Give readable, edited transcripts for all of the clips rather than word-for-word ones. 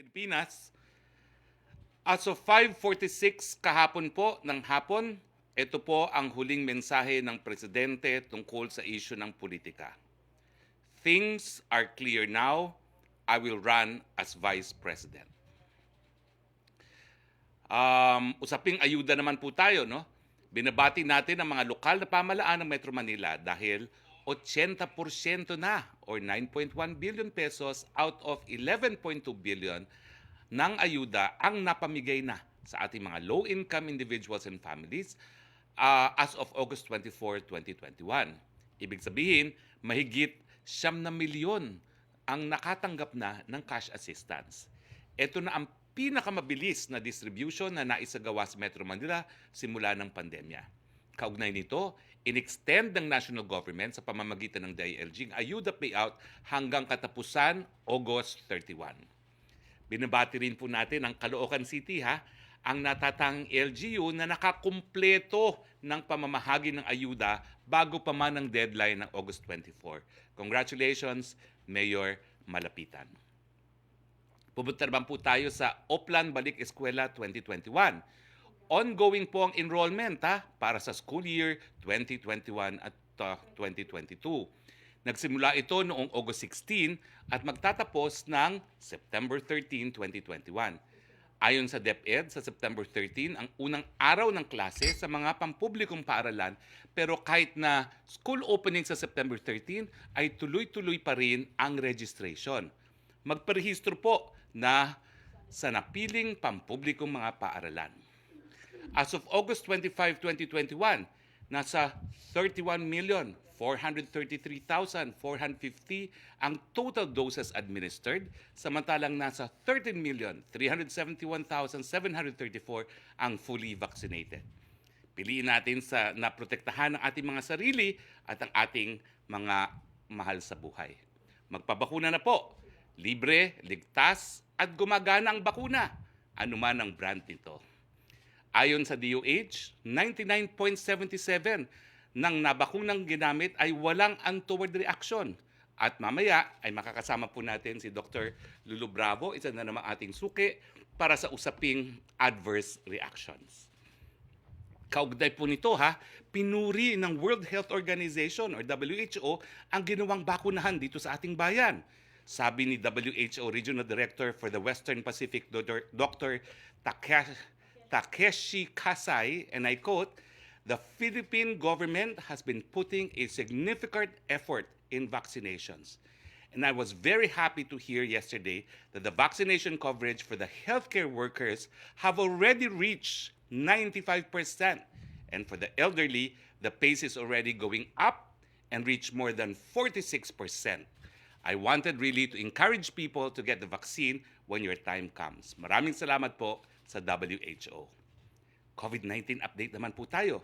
Pilipinas. As of 5:46 kahapon po ng hapon, ito po ang huling mensahe ng Presidente tungkol sa isyu ng politika. Things are clear now. I will run as Vice President. Usaping ayuda naman po tayo, no? Binabati natin ang mga lokal na pamahalaan ng Metro Manila dahil 80% na or 9.1 billion pesos out of 11.2 billion ng ayuda ang napamigay na sa ating mga low-income individuals and families as of August 24, 2021. Ibig sabihin, mahigit 9 milyon ang nakatanggap na ng cash assistance. Ito na ang pinakamabilis na distribution na naisagawa sa Metro Manila simula ng pandemya. Kaugnay nito, in-extend ng national government sa pamamagitan ng DILG ang ayuda payout hanggang katapusan August 31. Binabati rin po natin ang Caloocan City, ang natatang LGU na nakakumpleto ng pamamahagi ng ayuda bago pa man ang deadline ng August 24. Congratulations, Mayor Malapitan. Pupunta naman po tayo sa Oplan Balik Eskwela 2021. Ongoing po ang enrollment para sa school year 2021 at 2022. Nagsimula ito noong August 16 at magtatapos ng September 13, 2021. Ayon sa DepEd, sa September 13, ang unang araw ng klase sa mga pampublikong paaralan, pero kahit na school opening sa September 13, ay tuloy-tuloy pa rin ang registration. Magparehistro po na sa napiling pampublikong mga paaralan. As of August 25, 2021, nasa 31,433,450 ang total doses administered, samantalang nasa 13,371,734 ang fully vaccinated. Piliin natin sa naprotektahan ang ating mga sarili at ang ating mga mahal sa buhay. Magpabakuna na po. Libre, ligtas, at gumagana ang bakuna, anuman ang brand nito. Ayon sa DOH, 99.77 ng nabakunang ginamit ay walang untoward reaction. At mamaya ay makakasama po natin si Dr. Lulu Bravo, isa na namang ating suki, para sa usaping adverse reactions. Kaugnay po nito, pinuri ng World Health Organization or WHO ang ginawang bakunahan dito sa ating bayan. Sabi ni WHO Regional Director for the Western Pacific, Dr. Takeshi Kasai, and I quote, "The Philippine government has been putting a significant effort in vaccinations. And I was very happy to hear yesterday that the vaccination coverage for the healthcare workers have already reached 95%. And for the elderly, the pace is already going up and reach more than 46%. I wanted really to encourage people to get the vaccine when your time comes." Maraming salamat po sa WHO. COVID-19 update naman po tayo.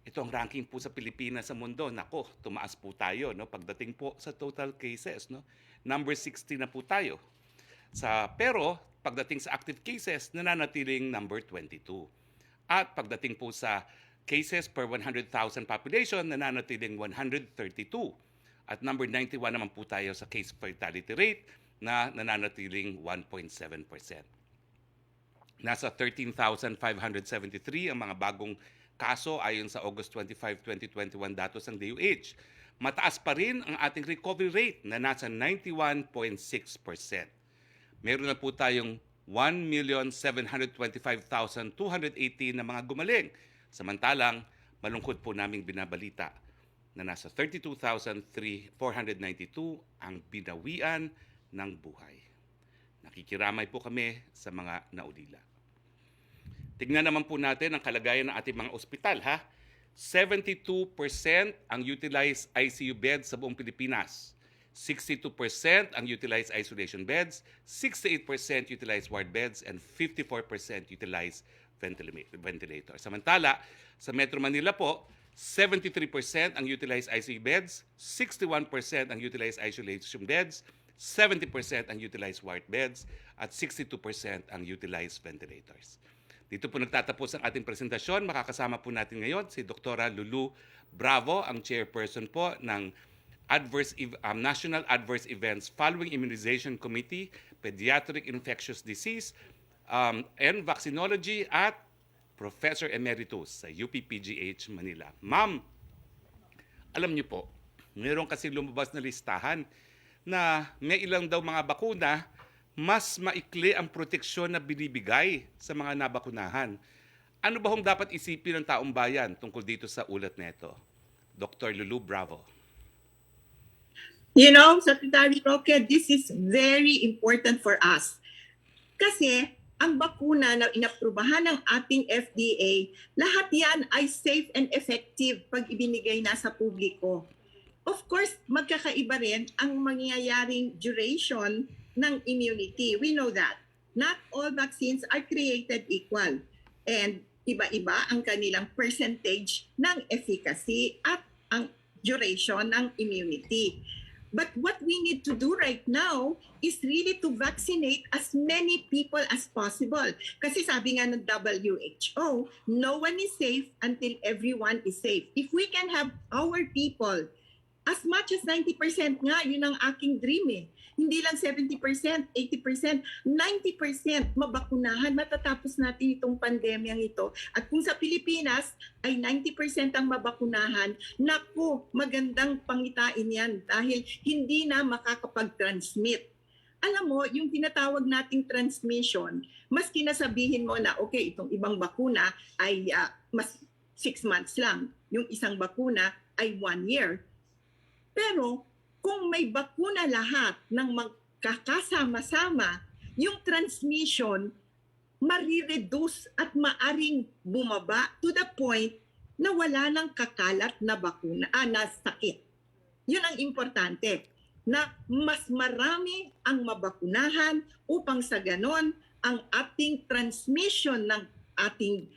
Ito ang ranking po sa Pilipinas sa mundo. Nako, tumaas po tayo, no? Pagdating po sa total cases, no? Number 60 na po tayo. Pero pagdating sa active cases, nananatiling number 22. At pagdating po sa cases per 100,000 population, nananatiling 132. At number 91 naman po tayo sa case fatality rate na nananatiling 1.7%. Nasa 13,573 ang mga bagong kaso ayon sa August 25, 2021 datos ng DOH. Mataas pa rin ang ating recovery rate na nasa 91.6%. Meron na po tayong 1,725,218 na mga gumaling. Samantalang, malungkot po naming binabalita na nasa 32,492 ang binawian ng buhay. Nakikiramay po kami sa mga naulila. Tignan naman po natin ang kalagayan ng ating mga ospital. 72% ang utilized ICU beds sa buong Pilipinas. 62% ang utilized isolation beds, 68% utilized ward beds, and 54% utilized ventilator. Samantala, sa Metro Manila po, 73% ang utilized ICU beds, 61% ang utilized isolation beds, 70% ang utilized ward beds, at 62% ang utilized ventilators. Dito po nagtatapos ang ating presentasyon. Makakasama po natin ngayon si Dr. Lulu Bravo, ang chairperson po ng National Adverse Events Following Immunization Committee Pediatric Infectious Disease and Vaccinology at Professor Emeritus sa UPPGH Manila. Ma'am, alam niyo po, meron kasi lumabas na listahan na may ilang daw mga bakuna mas maikli ang proteksyon na binibigay sa mga nabakunahan. Ano ba hong dapat isipin ng taong bayan tungkol dito sa ulat nito? Dr. Lulu Bravo. You know, Secretary Roque, this is very important for us. Kasi ang bakuna na inaprubahan ng ating FDA, lahat yan ay safe and effective pag ibinigay na sa publiko. Of course, magkakaiba rin ang mangyayaring duration ng immunity. We know that. Not all vaccines are created equal. And iba-iba ang kanilang percentage ng efficacy at ang duration ng immunity. But what we need to do right now is really to vaccinate as many people as possible. Kasi sabi nga ng WHO, no one is safe until everyone is safe. If we can have our people, as much as 90% nga, yun ang aking dream eh. Hindi lang 70%, 80%, 90% mabakunahan, matatapos natin itong pandemyang ito. At kung sa Pilipinas ay 90% ang mabakunahan, naku, magandang pangitain yan dahil hindi na makakapag-transmit. Alam mo, yung tinatawag nating transmission, mas kinasabihin mo na, okay, itong ibang bakuna ay mas 6 months lang. Yung isang bakuna ay 1 year. Pero kung may bakuna lahat ng magkakasama-sama, yung transmission marireduce at maaring bumaba to the point na wala nang kakalat na bakuna, na sakit. Yun ang importante, na mas marami ang mabakunahan upang sa ganon ang ating transmission ng ating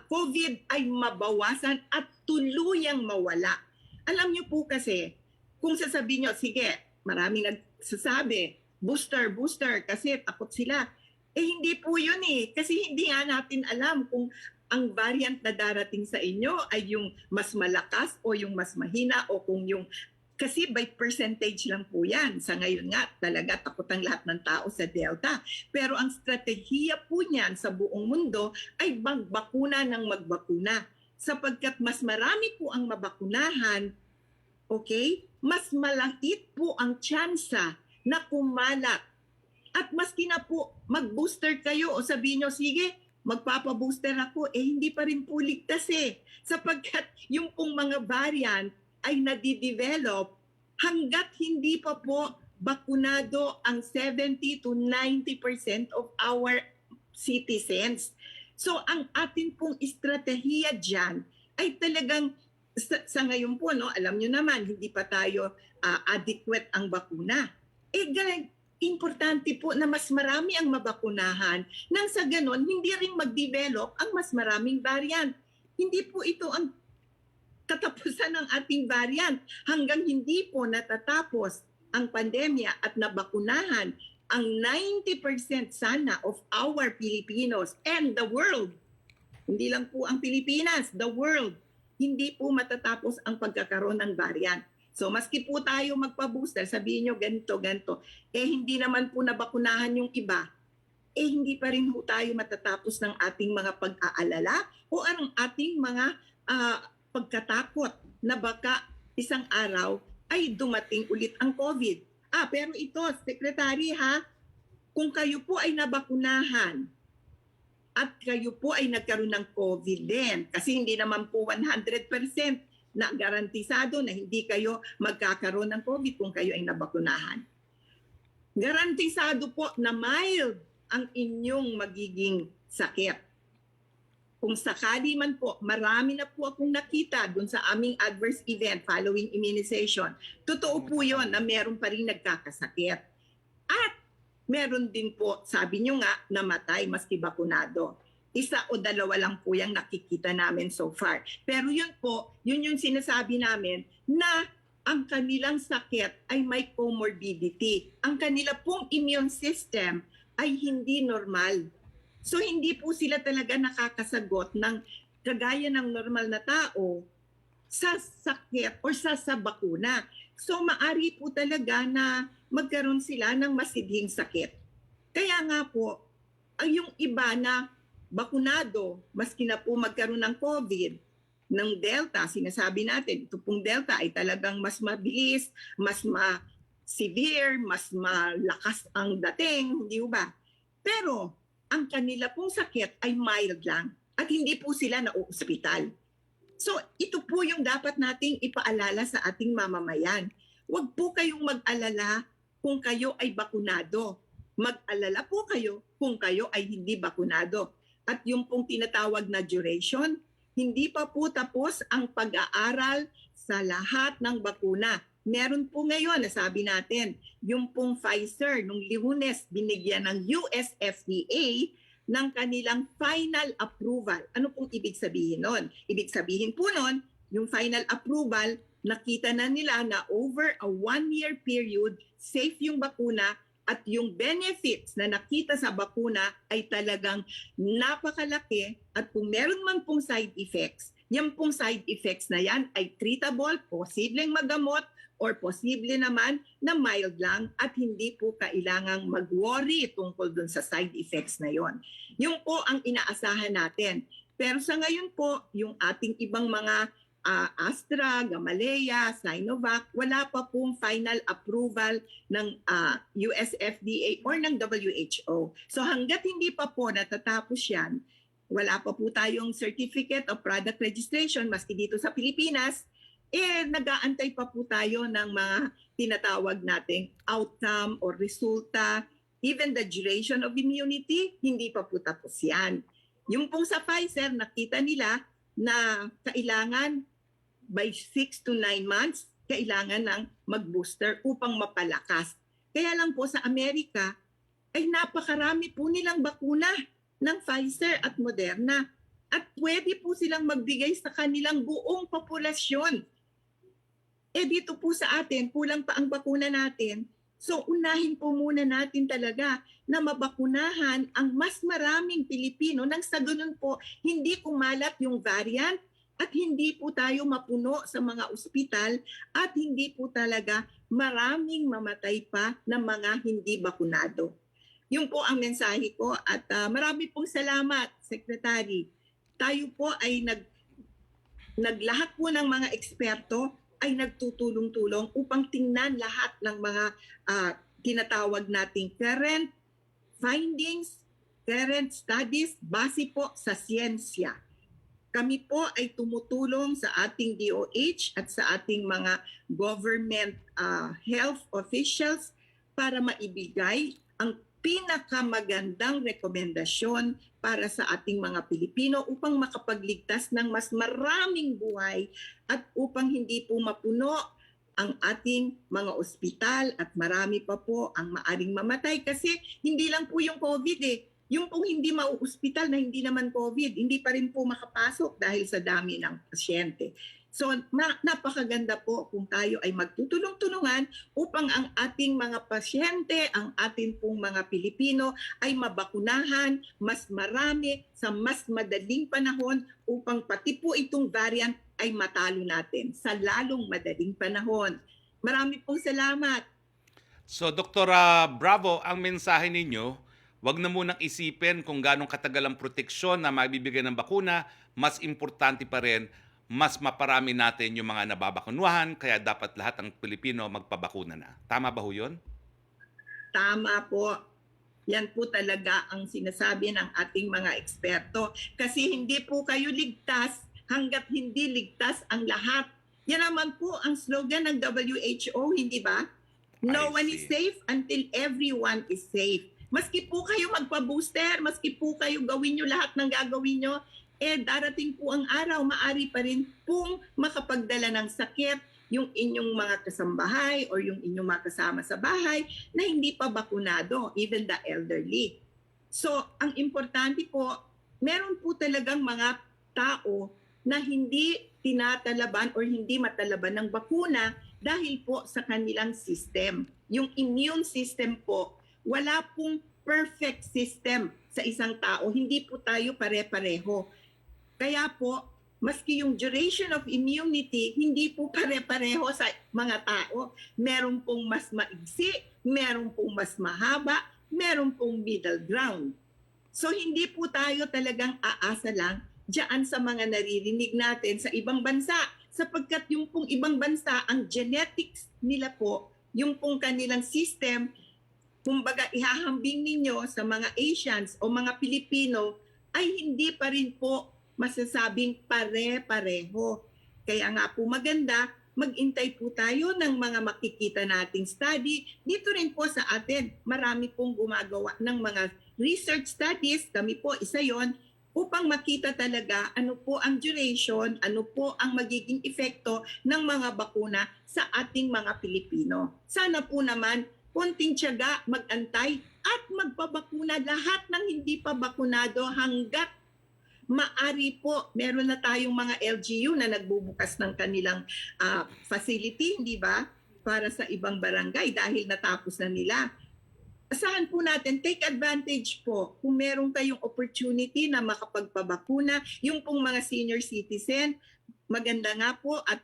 COVID ay mabawasan at tuluyang mawala. Alam niyo po kasi, kung sasabihin nyo, sige, maraming nagsasabi, booster, kasi takot sila. Eh hindi po yun eh. Kasi hindi nga natin alam kung ang variant na darating sa inyo ay yung mas malakas o yung mas mahina o kung yung... Kasi by percentage lang po yan. Sa ngayon nga, talaga takot ang lahat ng tao sa Delta. Pero ang strategiya po niyan sa buong mundo ay magbakuna ng magbakuna. Sapagkat mas marami po ang mabakunahan, okay, mas malaki po ang tsansa na kumalat. At maski na po mag-booster kayo o sabihin nyo, sige, magpapa-booster ako, eh hindi pa rin po ligtas eh. Sapagkat yung pong mga variant ay nadidevelop hanggat hindi pa po bakunado ang 70 to 90% of our citizens. So ang atin pong estratehiya dyan ay talagang sa ngayon po, no, alam nyo naman, hindi pa tayo adequate ang bakuna. Eh, importante po na mas marami ang mabakunahan nang sa ganon, hindi rin mag-develop ang mas maraming variant. Hindi po ito ang katapusan ng ating variant hanggang hindi po natatapos ang pandemya at nabakunahan ang 90% sana of our Filipinos and the world. Hindi lang po ang Pilipinas, the world. Hindi po matatapos ang pagkakaroon ng variant. So maski po tayo magpa-booster, sabihin nyo ganito, eh hindi naman po nabakunahan yung iba, eh hindi pa rin po tayo matatapos ng ating mga pag-aalala o ang ating mga pagkatakot na baka isang araw ay dumating ulit ang COVID. Pero ito, Secretary ha, kung kayo po ay nabakunahan, at kayo po ay nagkaroon ng COVID din. Kasi hindi naman po 100% na garantisado na hindi kayo magkakaroon ng COVID kung kayo ay nabakunahan. Garantisado po na mild ang inyong magiging sakit. Kung sakali man po, marami na po akong nakita dun sa aming adverse event following immunization. Totoo po yun na meron pa rin nagkakasakit. At meron din po, sabi nyo nga, namatay maski bakunado. 1 o 2 lang po yung nakikita namin so far. Pero yun po, yun yung sinasabi namin na ang kanilang sakit ay may comorbidity. Ang kanila pong immune system ay hindi normal. So hindi po sila talaga nakakasagot ng kagaya ng normal na tao sa sakit o sa bakuna. So maari po talaga na magkaroon sila ng masidhing sakit. Kaya nga po, ang yung iba na bakunado, maski na po magkaroon ng COVID, ng Delta, sinasabi natin, ito pong Delta ay talagang mas mabilis, mas severe, mas malakas ang dating, di ba? Pero ang kanila pong sakit ay mild lang at hindi po sila nauospital. So ito po yung dapat nating ipaalala sa ating mamamayan. Huwag po kayong mag-alala kung kayo ay bakunado. Mag-alala po kayo kung kayo ay hindi bakunado. At yung pong tinatawag na duration, hindi pa po tapos ang pag-aaral sa lahat ng bakuna. Meron po ngayon, nasabi natin, yung pong Pfizer, nung Lunes, binigyan ng US FDA ng kanilang final approval. Ano pong ibig sabihin nun? Ibig sabihin po nun, yung final approval, nakita na nila na over a 1-year period, safe yung bakuna at yung benefits na nakita sa bakuna ay talagang napakalaki at kung meron man pong side effects, yan pong side effects na yan ay treatable, posibleng magamot, or posible naman na mild lang at hindi po kailangang mag-worry tungkol dun sa side effects na yon. Yung po ang inaasahan natin. Pero sa ngayon po, yung ating ibang mga Astra, Gamaleya, Sinovac, wala pa pong final approval ng US FDA or ng WHO. So hanggat hindi pa po natatapos yan, wala pa po tayong Certificate of Product Registration, maski dito sa Pilipinas, nag-aantay pa po tayo ng mga tinatawag nating outcome or resulta. Even the duration of immunity, hindi pa po tapos yan. Yung pong sa Pfizer, nakita nila na kailangan by 6 to 9 months, kailangan ng mag-booster upang mapalakas. Kaya lang po sa Amerika, ay napakarami po nilang bakuna ng Pfizer at Moderna. At pwede po silang magbigay sa kanilang buong populasyon. Dito po sa atin, kulang pa ang bakuna natin. So unahin po muna natin talaga na mabakunahan ang mas maraming Pilipino nang sa ganun po hindi kumalat yung variant at hindi po tayo mapuno sa mga ospital at hindi po talaga maraming mamatay pa ng mga hindi bakunado. Yun po ang mensahe ko at marami pong salamat, Secretary. Tayo po ay naglahat po ng mga eksperto ay nagtutulong-tulong upang tingnan lahat ng mga tinatawag nating current findings, current studies, base po sa siyensya. Kami po ay tumutulong sa ating DOH at sa ating mga government health officials para maibigay ang pinakamagandang rekomendasyon para sa ating mga Pilipino upang makapagligtas ng mas maraming buhay at upang hindi po mapuno ang ating mga ospital at marami pa po ang maaring mamatay kasi hindi lang po yung COVID Yung pong hindi mauospital na hindi naman COVID, hindi pa rin po makapasok dahil sa dami ng pasyente. So napakaganda po kung tayo ay magtutulong-tulungan upang ang ating mga pasyente, ang ating pong mga Pilipino ay mabakunahan mas marami sa mas madaling panahon upang pati po itong variant ay matalo natin sa lalong madaling panahon. Marami pong salamat. So, Dr. Bravo, ang mensahe ninyo, wag na munang isipin kung ganong katagal ang proteksyon na mabibigay ng bakuna, mas importante pa rin, mas maparami natin yung mga nababakunuhan, kaya dapat lahat ng Pilipino magpabakuna na. Tama ba ho yun? Tama po. Yan po talaga ang sinasabi ng ating mga eksperto. Kasi hindi po kayo ligtas hanggat hindi ligtas ang lahat. Yan naman po ang slogan ng WHO, hindi ba? No one is safe until everyone is safe. Maski po kayo magpa-booster, maski po kayo gawin nyo lahat ng gagawin nyo, darating po ang araw, maari pa rin pong makapagdala ng sakit yung inyong mga kasambahay or yung inyong mga kasama sa bahay na hindi pa bakunado, even the elderly. So, ang importante po, meron po talagang mga tao na hindi tinatalaban or hindi matalaban ng bakuna dahil po sa kanilang system. Yung immune system po, wala pong perfect system sa isang tao. Hindi po tayo pare-pareho. Kaya po, maski yung duration of immunity, hindi po pare-pareho sa mga tao. Meron pong mas maigsi, meron pong mas mahaba, meron pong middle ground. So hindi po tayo talagang aasa lang diyan sa mga naririnig natin sa ibang bansa, sapagkat yung pong ibang bansa, ang genetics nila po, yung pong kanilang system, kumbaga ihahambing ninyo sa mga Asians o mga Pilipino, ay hindi pa rin po masasabing pare-pareho. Kaya nga po maganda, mag-intay po tayo ng mga makikita nating study. Dito rin po sa atin, marami pong gumagawa ng mga research studies. Kami po, isa yon, upang makita talaga ano po ang duration, ano po ang magiging epekto ng mga bakuna sa ating mga Pilipino. Sana po naman, konting tiyaga, mag-antay at magpabakuna lahat ng hindi pa bakunado hanggat maari po. Meron na tayong mga LGU na nagbubukas ng kanilang facility, di ba? Para sa ibang barangay dahil natapos na nila. Asahan po natin, take advantage po kung meron kayong opportunity na makapagpabakuna. Yung pong mga senior citizen, maganda nga po at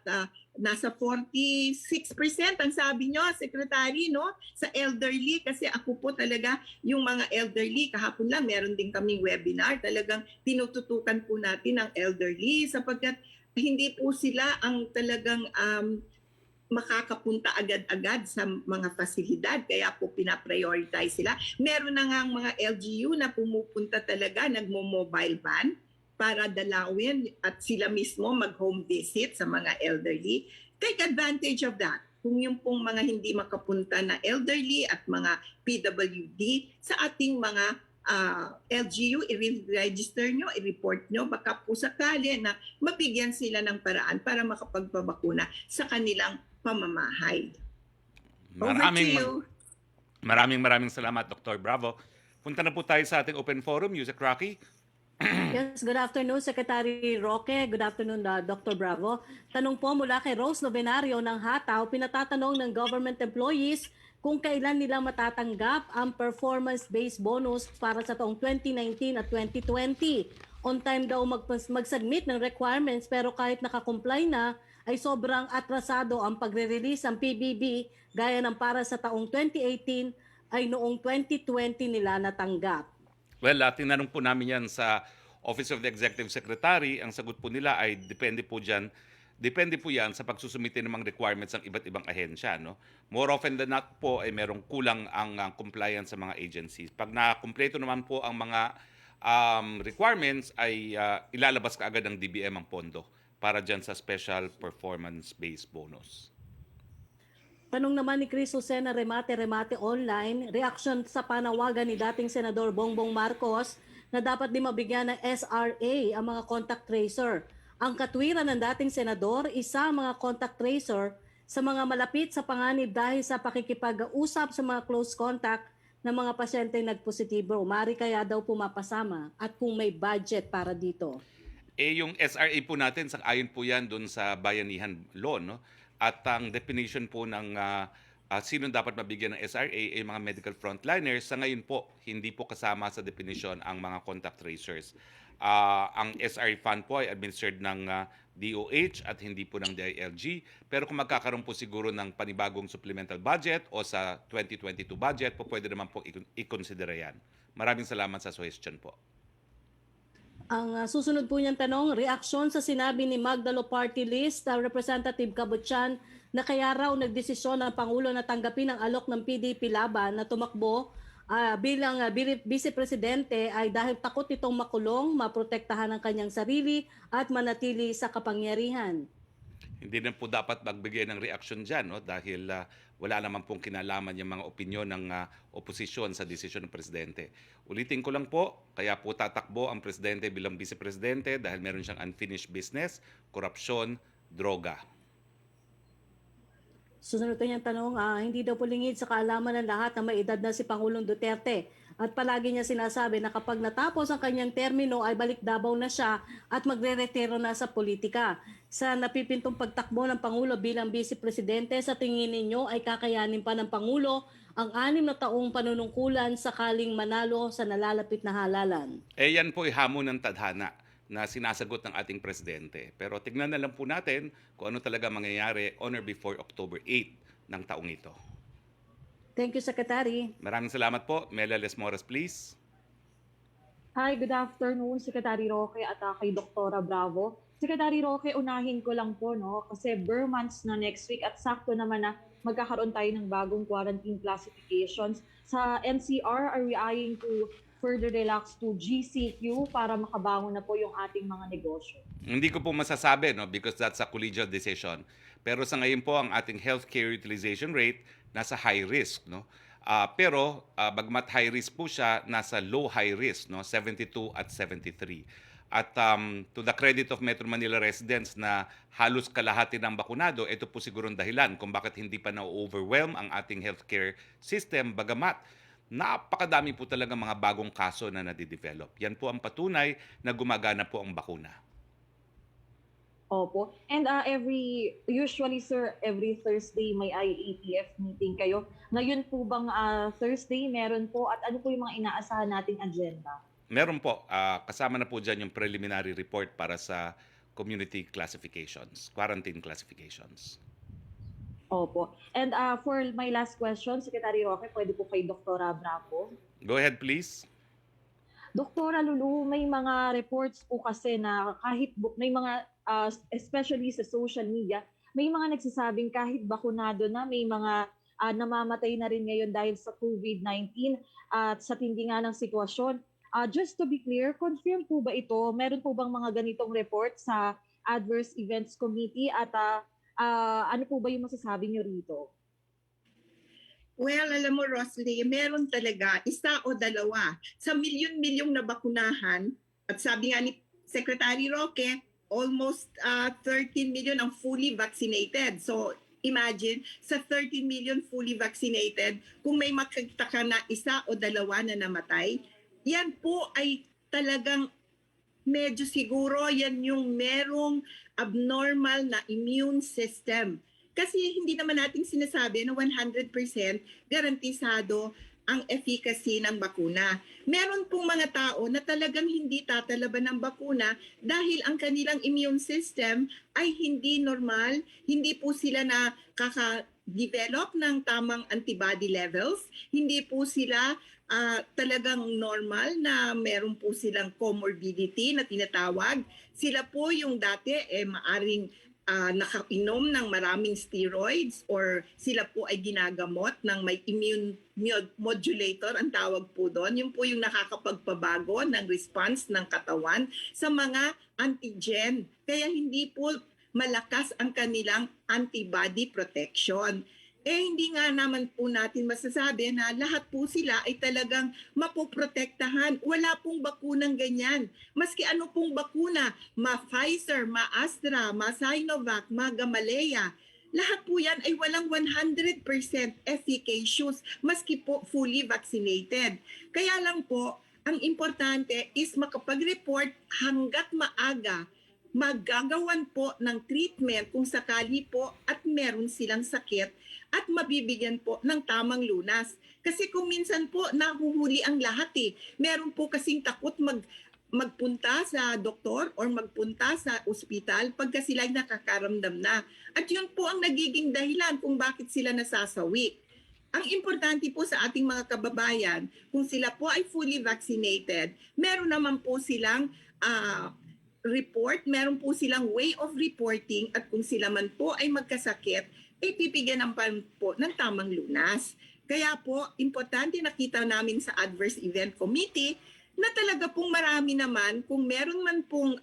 nasa 46% ang sabi nyo, Secretary, no? Sa elderly, kasi ako po talaga, yung mga elderly, kahapon lang meron din kaming webinar, talagang tinututukan po natin ang elderly sapagkat hindi po sila ang talagang makakapunta agad-agad sa mga fasilidad, kaya po pinaprioritize sila. Meron na nga mga LGU na pumupunta talaga, nagmo-mobile van para dalawin at sila mismo mag-home visit sa mga elderly. Take advantage of that. Kung yung pong mga hindi makapunta na elderly at mga PWD sa ating mga LGU, i-register nyo, i-report nyo, baka po sakali na mabigyan sila ng paraan para makapagpabakuna sa kanilang pamamahay. Maraming salamat, Dr. Bravo. Punta na po tayo sa ating open forum. Music Rocky. Yes, good afternoon, Secretary Roque. Good afternoon, Dr. Bravo. Tanong po mula kay Rose Novenario ng Hataw, pinatatanong ng government employees kung kailan nila matatanggap ang performance-based bonus para sa taong 2019 at 2020. On time daw mag-submit ng requirements pero kahit nakakomply na, ay sobrang atrasado ang pagre-release ng PBB gaya ng para sa taong 2018 ay noong 2020 nila natanggap. Well, tinanong po namin yan sa Office of the Executive Secretary. Ang sagot po nila ay depende po yan sa pagsusumite ng mga requirements ng iba't ibang ahensya. No? More often than not po ay merong kulang ang compliance sa mga agencies. Pag na-kumpleto naman po ang mga requirements ay ilalabas kaagad ng DBM ang pondo para dyan sa special performance-based bonus. Tanong naman ni Chris Lucena Remate Online, reaction sa panawagan ni dating Senador Bongbong Marcos na dapat din mabigyan ng SRA ang mga contact tracer. Ang katwiran ng dating senador, isa mga contact tracer sa mga malapit sa panganib dahil sa pakikipag-usap sa mga close contact ng mga pasyente nagpositibo. Mari kaya daw pumapasama at kung may budget para dito. Yung SRA po natin, ayon po yan doon sa bayanihan law, no? At ang definition po ng sino dapat mabigyan ng SRA ay mga medical frontliners. Sa ngayon po, hindi po kasama sa definition ang mga contact tracers. Ang SRA fund po ay administered ng DOH at hindi po ng DILG. Pero kung magkakaroon po siguro ng panibagong supplemental budget o sa 2022 budget, po pwede naman po i-consider yan. Maraming salamat sa suggestion po. Ang susunod po niyang tanong, reaksyon sa sinabi ni Magdalo Party List, Representative Cabutyan, na kaya raw nagdesisyon ng Pangulo na tanggapin ang alok ng PDP Laban na tumakbo bilang Vice-Presidente ay dahil takot itong makulong, maprotektahan ang kanyang sarili at manatili sa kapangyarihan. Hindi na po dapat magbigay ng reaksyon dyan, no? Dahil wala naman pong kinalaman yung mga opinyon ng oposisyon sa desisyon ng Presidente. Ulitin ko lang po, kaya po tatakbo ang Presidente bilang Vice-Presidente dahil meron siyang unfinished business, korupsyon, droga. Susunod niyang tanong, hindi daw po lingid sa kaalaman ng lahat na may edad na si Pangulong Duterte. At palagi niya sinasabi na kapag natapos ang kanyang termino ay balik Davao na siya at magre-retiro na sa politika. Sa napipintong pagtakbo ng Pangulo bilang Vice-Presidente, sa tingin ninyo ay kakayanin pa ng Pangulo ang 6 na taong panunungkulan sakaling manalo sa nalalapit na halalan? Yan po ay hamon ng tadhana na sinasagot ng ating Presidente. Pero tignan na lang po natin kung ano talaga mangyayari on or before October 8 ng taong ito. Thank you, Secretary. Maraming salamat po. Mela Lesmores, please. Hi, good afternoon, Secretary Roque at kay Doktora Bravo. Secretary Roque, unahin ko lang po, no? Kasi bare months na next week at sakto naman na magkakaroon tayo ng bagong quarantine classifications. Sa NCR, are we eyeing to further relax to GCQ para makabangon na po yung ating mga negosyo? Hindi ko po masasabi, no, because that's a collegial decision. Pero sa ngayon po, ang ating healthcare utilization rate nasa high risk, no? Pero bagmat high risk po siya, nasa low high risk, no, 72 at 73. At to the credit of Metro Manila residents na halos kalahati ng bakunado, ito po siguro ang dahilan kung bakit hindi pa na-overwhelm ang ating healthcare system, bagamat napakadami po talaga mga bagong kaso na nadidevelop. Yan po ang patunay na gumagana po ang bakuna. Opo. And usually sir, every Thursday may IATF meeting kayo. Ngayon po bang Thursday meron po at ano po yung mga inaasahan nating agenda? Meron po, kasama na po dyan yung preliminary report para sa community classifications, quarantine classifications. Opo. And for my last question, Secretary Roque, pwede po kay Doktora Bravo. Go ahead, please. Doktora Lulu, may mga reports po kasi na may mga, especially sa social media, may mga nagsasabing kahit bakunado na, may mga namamatay na rin ngayon dahil sa COVID-19 at sa tindi nga ng sitwasyon. Just to be clear, confirm po ba ito? Meron po bang mga ganitong report sa Adverse Events Committee at ano po ba yung masasabi niyo rito? Well, alam mo, Rosalie, meron talaga isa o dalawa. Sa milyon-milyong na bakunahan, at sabi nga ni Secretary Roque, almost 13 million ang fully vaccinated. So imagine, sa 13 million fully vaccinated, kung may makita ka na isa o dalawa na namatay, yan po ay talagang medyo siguro yan yung merong abnormal na immune system. Kasi hindi naman natin sinasabi na 100% garantisado ang efficacy ng bakuna. Meron pong mga tao na talagang hindi tatalaban ng bakuna dahil ang kanilang immune system ay hindi normal, hindi po sila nakaka-develop ng tamang antibody levels, hindi po sila talagang normal na meron po silang comorbidity na tinatawag. Sila po yung dati maaring nakainom ng maraming steroids or sila po ay ginagamot ng may immune modulator, ang tawag po doon. Yun po yung nakakapagpabago ng response ng katawan sa mga antigen. Kaya hindi po malakas ang kanilang antibody protection. Hindi nga naman po natin masasabi na lahat po sila ay talagang mapoprotektahan. Wala pong bakunang ganyan. Maski ano pong bakuna, ma-Pfizer, ma-Astra, ma-Sinovac, ma-Gamaleya, lahat po yan ay walang 100% efficacious maski po fully vaccinated. Kaya lang po, ang importante is makapag-report hanggat maaga, magagawan po ng treatment kung sakali po at meron silang sakit at mabibigyan po ng tamang lunas. Kasi kung minsan po nahuhuli ang lahat Meron po kasing takot magpunta sa doktor or magpunta sa ospital pagka sila nakakaramdam na. At yun po ang nagiging dahilan kung bakit sila nasasawi. Ang importante po sa ating mga kababayan, kung sila po ay fully vaccinated, meron naman po silang report, meron po silang way of reporting at kung sila man po ay magkasakit, ay pipigyan po ng tamang lunas. Kaya po, importante nakita namin sa Adverse Event Committee na talaga pong marami naman, kung meron man pong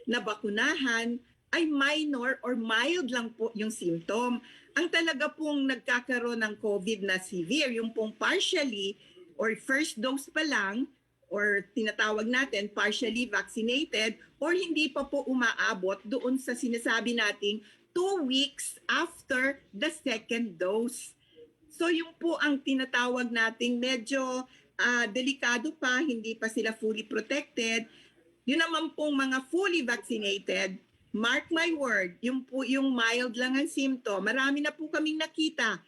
nabakunahan, ay minor or mild lang po yung symptom. Ang talaga pong nagkakaroon ng COVID na severe, yung pong partially or first dose pa lang, or tinatawag natin partially vaccinated, or hindi pa po umaabot doon sa sinasabi nating 2 weeks after the second dose. So yung po ang tinatawag nating medyo delikado pa, hindi pa sila fully protected. Yun naman pong mga fully vaccinated, mark my word, yung po yung mild lang ang symptom. Marami na po kaming nakita.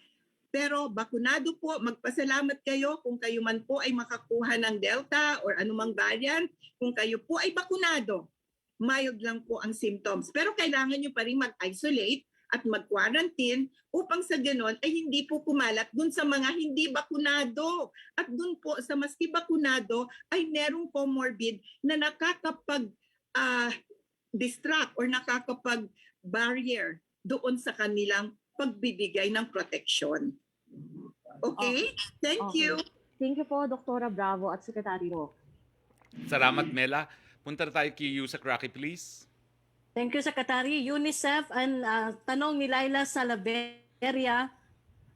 Pero bakunado po, magpasalamat kayo kung kayo man po ay makakuha ng Delta or anumang variant. Kung kayo po ay bakunado, mild lang po ang symptoms. Pero kailangan nyo pa rin mag-isolate at mag-quarantine upang sa ganon ay hindi po kumalat dun sa mga hindi bakunado. At dun po sa maski bakunado ay merong comorbid na nakakapag-distract or nakakapag-barrier doon sa kanilang pagbibigay ng protection. Okay? Thank Okay. you. Thank you po, Dr. Bravo at Secretary Roque. Salamat, Mela. Punta na tayo kay Yusek Roque, please. Thank you, Secretary. UNICEF and tanong ni Laila Salaveria,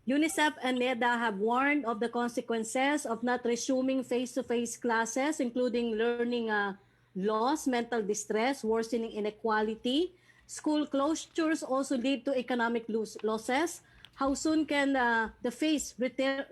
UNICEF and NEDA have warned of the consequences of not resuming face-to-face classes, including learning loss, mental distress, worsening inequality. School closures also lead to economic losses. How soon can the phase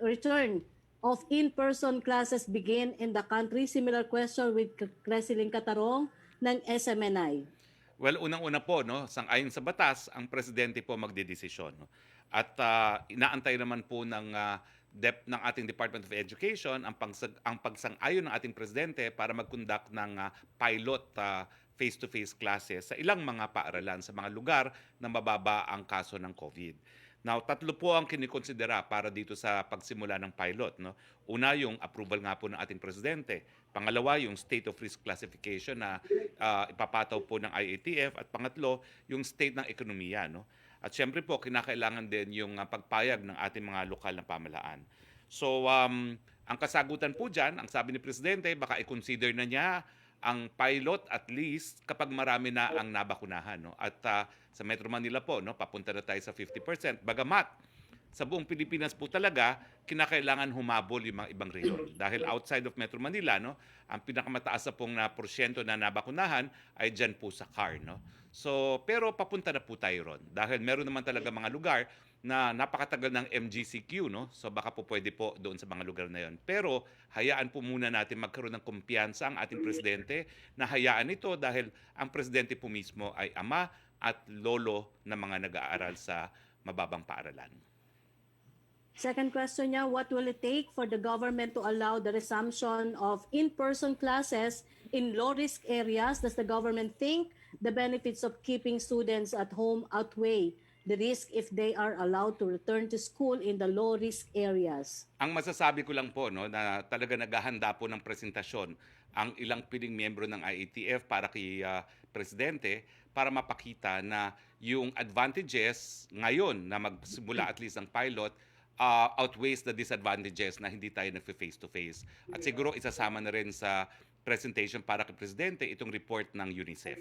return of in-person classes begin in the country? Similar question with Creseling Catarong ng SMNI. Well, unang-una po, no, sang-ayon sa batas, ang presidente po magdedesisyon. No? At inaantay naman po ng ng ating Department of Education ang pagsang-ayon ng ating presidente para mag-conduct ng pilot face-to-face classes sa ilang mga paaralan sa mga lugar na mababa ang kaso ng COVID. Now, tatlo po ang kinikonsidera para dito sa pagsimula ng pilot. No? Una, yung approval nga po ng ating presidente. Pangalawa, yung state of risk classification na ipapataw po ng IATF. At pangatlo, yung state ng ekonomiya. No? At syempre po, kinakailangan din yung pagpayag ng ating mga lokal na pamahalaan. So, ang kasagutan po dyan, ang sabi ni presidente, baka i-consider na niya ang pilot at least kapag marami na ang nabakunahan. No? At sa Metro Manila po, no, papunta na tayo sa 50%. Bagamat, sa buong Pilipinas po talaga, kinakailangan humabol yung mga ibang rehiyon. Dahil outside of Metro Manila, no, ang pinakamataas na pong porsyento na nabakunahan ay dyan po sa CAR. No? So, pero papunta na po tayo ron. Dahil meron naman talaga mga lugar na napakatagal ng MGCQ, no? So baka po pwede po doon sa mga lugar na yon. Pero hayaan po muna natin magkaroon ng kumpiyansa ang ating presidente na hayaan ito dahil ang presidente po mismo ay ama at lolo ng mga nag-aaral sa mababang paaralan. Second question niya, what will it take for the government to allow the resumption of in-person classes in low-risk areas? Does the government think the benefits of keeping students at home outweigh the risk if they are allowed to return to school in the low-risk areas? Ang masasabi ko lang po, no, na talaga naghahanda po ng presentasyon ang ilang piling miyembro ng IATF para kay presidente para mapakita na yung advantages ngayon na magsimula at least ang pilot outweighs the disadvantages na hindi tayo nag-face-to-face. At siguro isasama na rin sa presentation para kay presidente itong report ng UNICEF.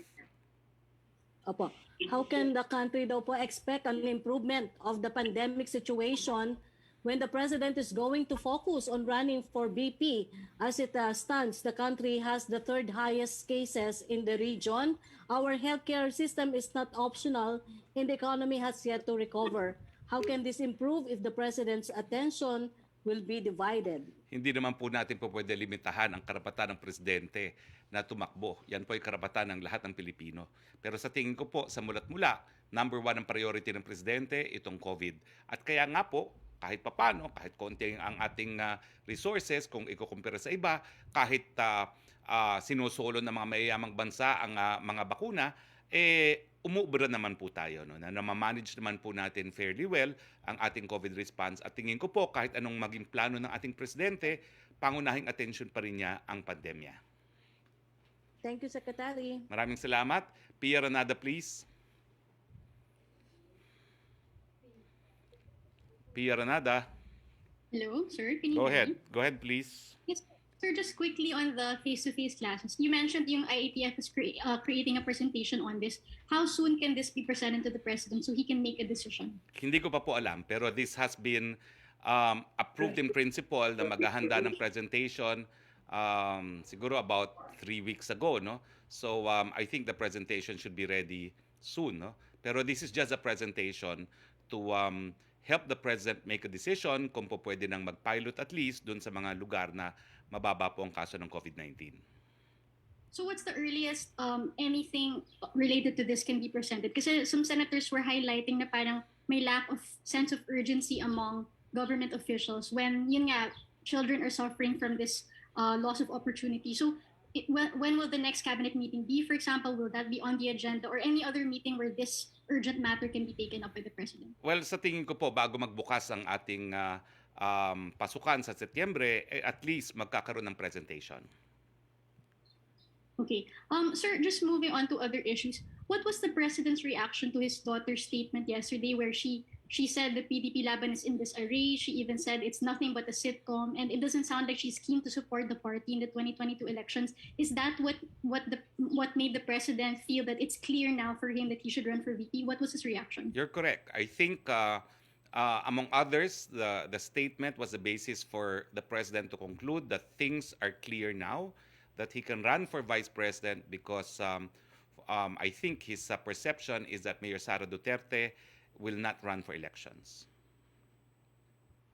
Opo. How can the country daw po expect an improvement of the pandemic situation when the president is going to focus on running for VP? As it stands, the country has the third highest cases in the region. Our healthcare system is not optional and the economy has yet to recover. How can this improve if the president's attention will be divided? Hindi naman po natin po pwede limitahan ang karapatan ng presidente na tumakbo. Yan po ay karapatan ng lahat ng Pilipino. Pero sa tingin ko po, sa mulat-mula, number one ang priority ng presidente, itong COVID. At kaya nga po, kahit papano, kahit konti ang ating resources, kung ikukumpira sa iba, kahit sinusolo ng mga mayayamang bansa ang mga bakuna, umuubra naman po tayo. No? Na namamanage naman po natin fairly well ang ating COVID response. At tingin ko po, kahit anong maging plano ng ating presidente, pangunahing attention pa rin niya ang pandemya. Thank you, Secretary. Maraming salamat. Pia Ranada, please. Pia Ranada. Hello, sir. Can you Go hear ahead. me? Go ahead, please. Yes, sir. Just quickly on the face-to-face classes, you mentioned yung IATF is creating a presentation on this. How soon can this be presented to the president so he can make a decision? Hindi ko pa po alam, pero this has been approved in principle na maghahanda ng presentation siguro about 3 weeks ago, no? So I think the presentation should be ready soon, no? Pero this is just a presentation to help the president make a decision kung po pwede nang mag-pilot at least dun sa mga lugar na mababa po ang kaso ng COVID-19. So what's the earliest anything related to this can be presented? Kasi some senators were highlighting na parang may lack of sense of urgency among government officials when, yun nga, children are suffering from this loss of opportunity. So when will the next cabinet meeting be? For example, will that be on the agenda or any other meeting where this urgent matter can be taken up with the President? Well, sa tingin ko po, bago magbukas ang ating pasukan sa Setyembre, at least magkakaroon ng presentation. Okay. Sir, just moving on to other issues. What was the President's reaction to his daughter's statement yesterday where she said the PDP Laban is in disarray? She even said it's nothing but a sitcom, and it doesn't sound like she's keen to support the party in the 2022 elections. Is that what made the President feel that it's clear now for him that he should run for VP? What was his reaction? You're correct. I think, among others, the statement was the basis for the President to conclude that things are clear now, that he can run for Vice President because I think his perception is that Mayor Sara Duterte will not run for elections.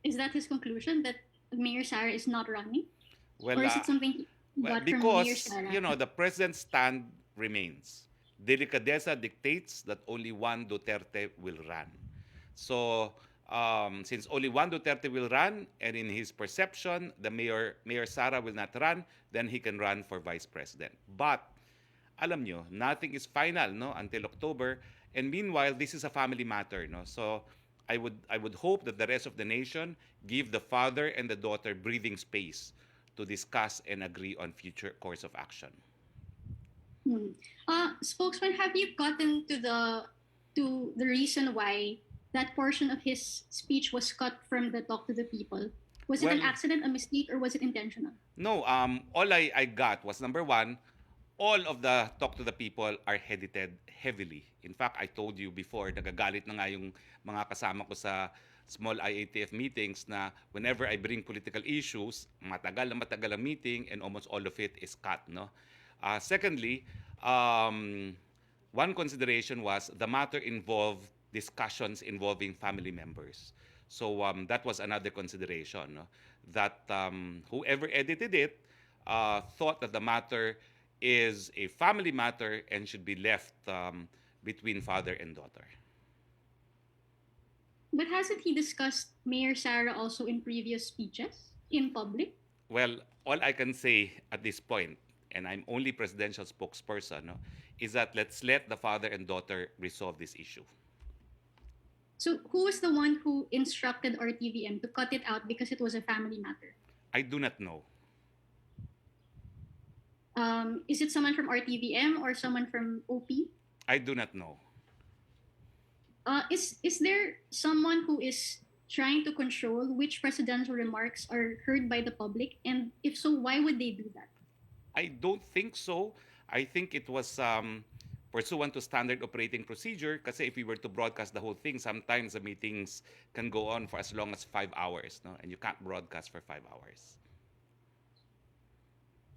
Is that his conclusion, that Mayor Sara is not running? Well, or is it something he got from Mayor because, Sara? the President's stand remains. Delicadeza dictates that only one Duterte will run. So, since only one Duterte will run, and in his perception, the Mayor Sara will not run, then he can run for Vice President. But, alam nyo, nothing is final, no, until October. And meanwhile, this is a family matter, no. So, I would hope that the rest of the nation give the father and the daughter breathing space to discuss and agree on future course of action. Spokesman, have you gotten to the reason why that portion of his speech was cut from the Talk to the People? Was it an accident, a mistake, or was it intentional? No, all I got was, number one, all of the Talk to the People are edited heavily. In fact, I told you before, nagagalit na nga yung mga kasama ko sa small IATF meetings na whenever I bring political issues, matagal ang meeting and almost all of it is cut, no? Secondly, one consideration was the matter involved discussions involving family members. So that was another consideration, no? That whoever edited it thought that the matter is a family matter and should be left between father and daughter. But hasn't he discussed Mayor Sara also in previous speeches in public? Well, all I can say at this point, and I'm only presidential spokesperson, no, is that let's let the father and daughter resolve this issue. So who was the one who instructed RTVM to cut it out because it was a family matter? I do not know. Is it someone from RTVM or someone from OP? I do not know. Is there someone who is trying to control which presidential remarks are heard by the public? And if so, why would they do that? I don't think so. I think it was pursuant to standard operating procedure kasi if we were to broadcast the whole thing, sometimes the meetings can go on for as long as 5 hours, no? And you can't broadcast for 5 hours.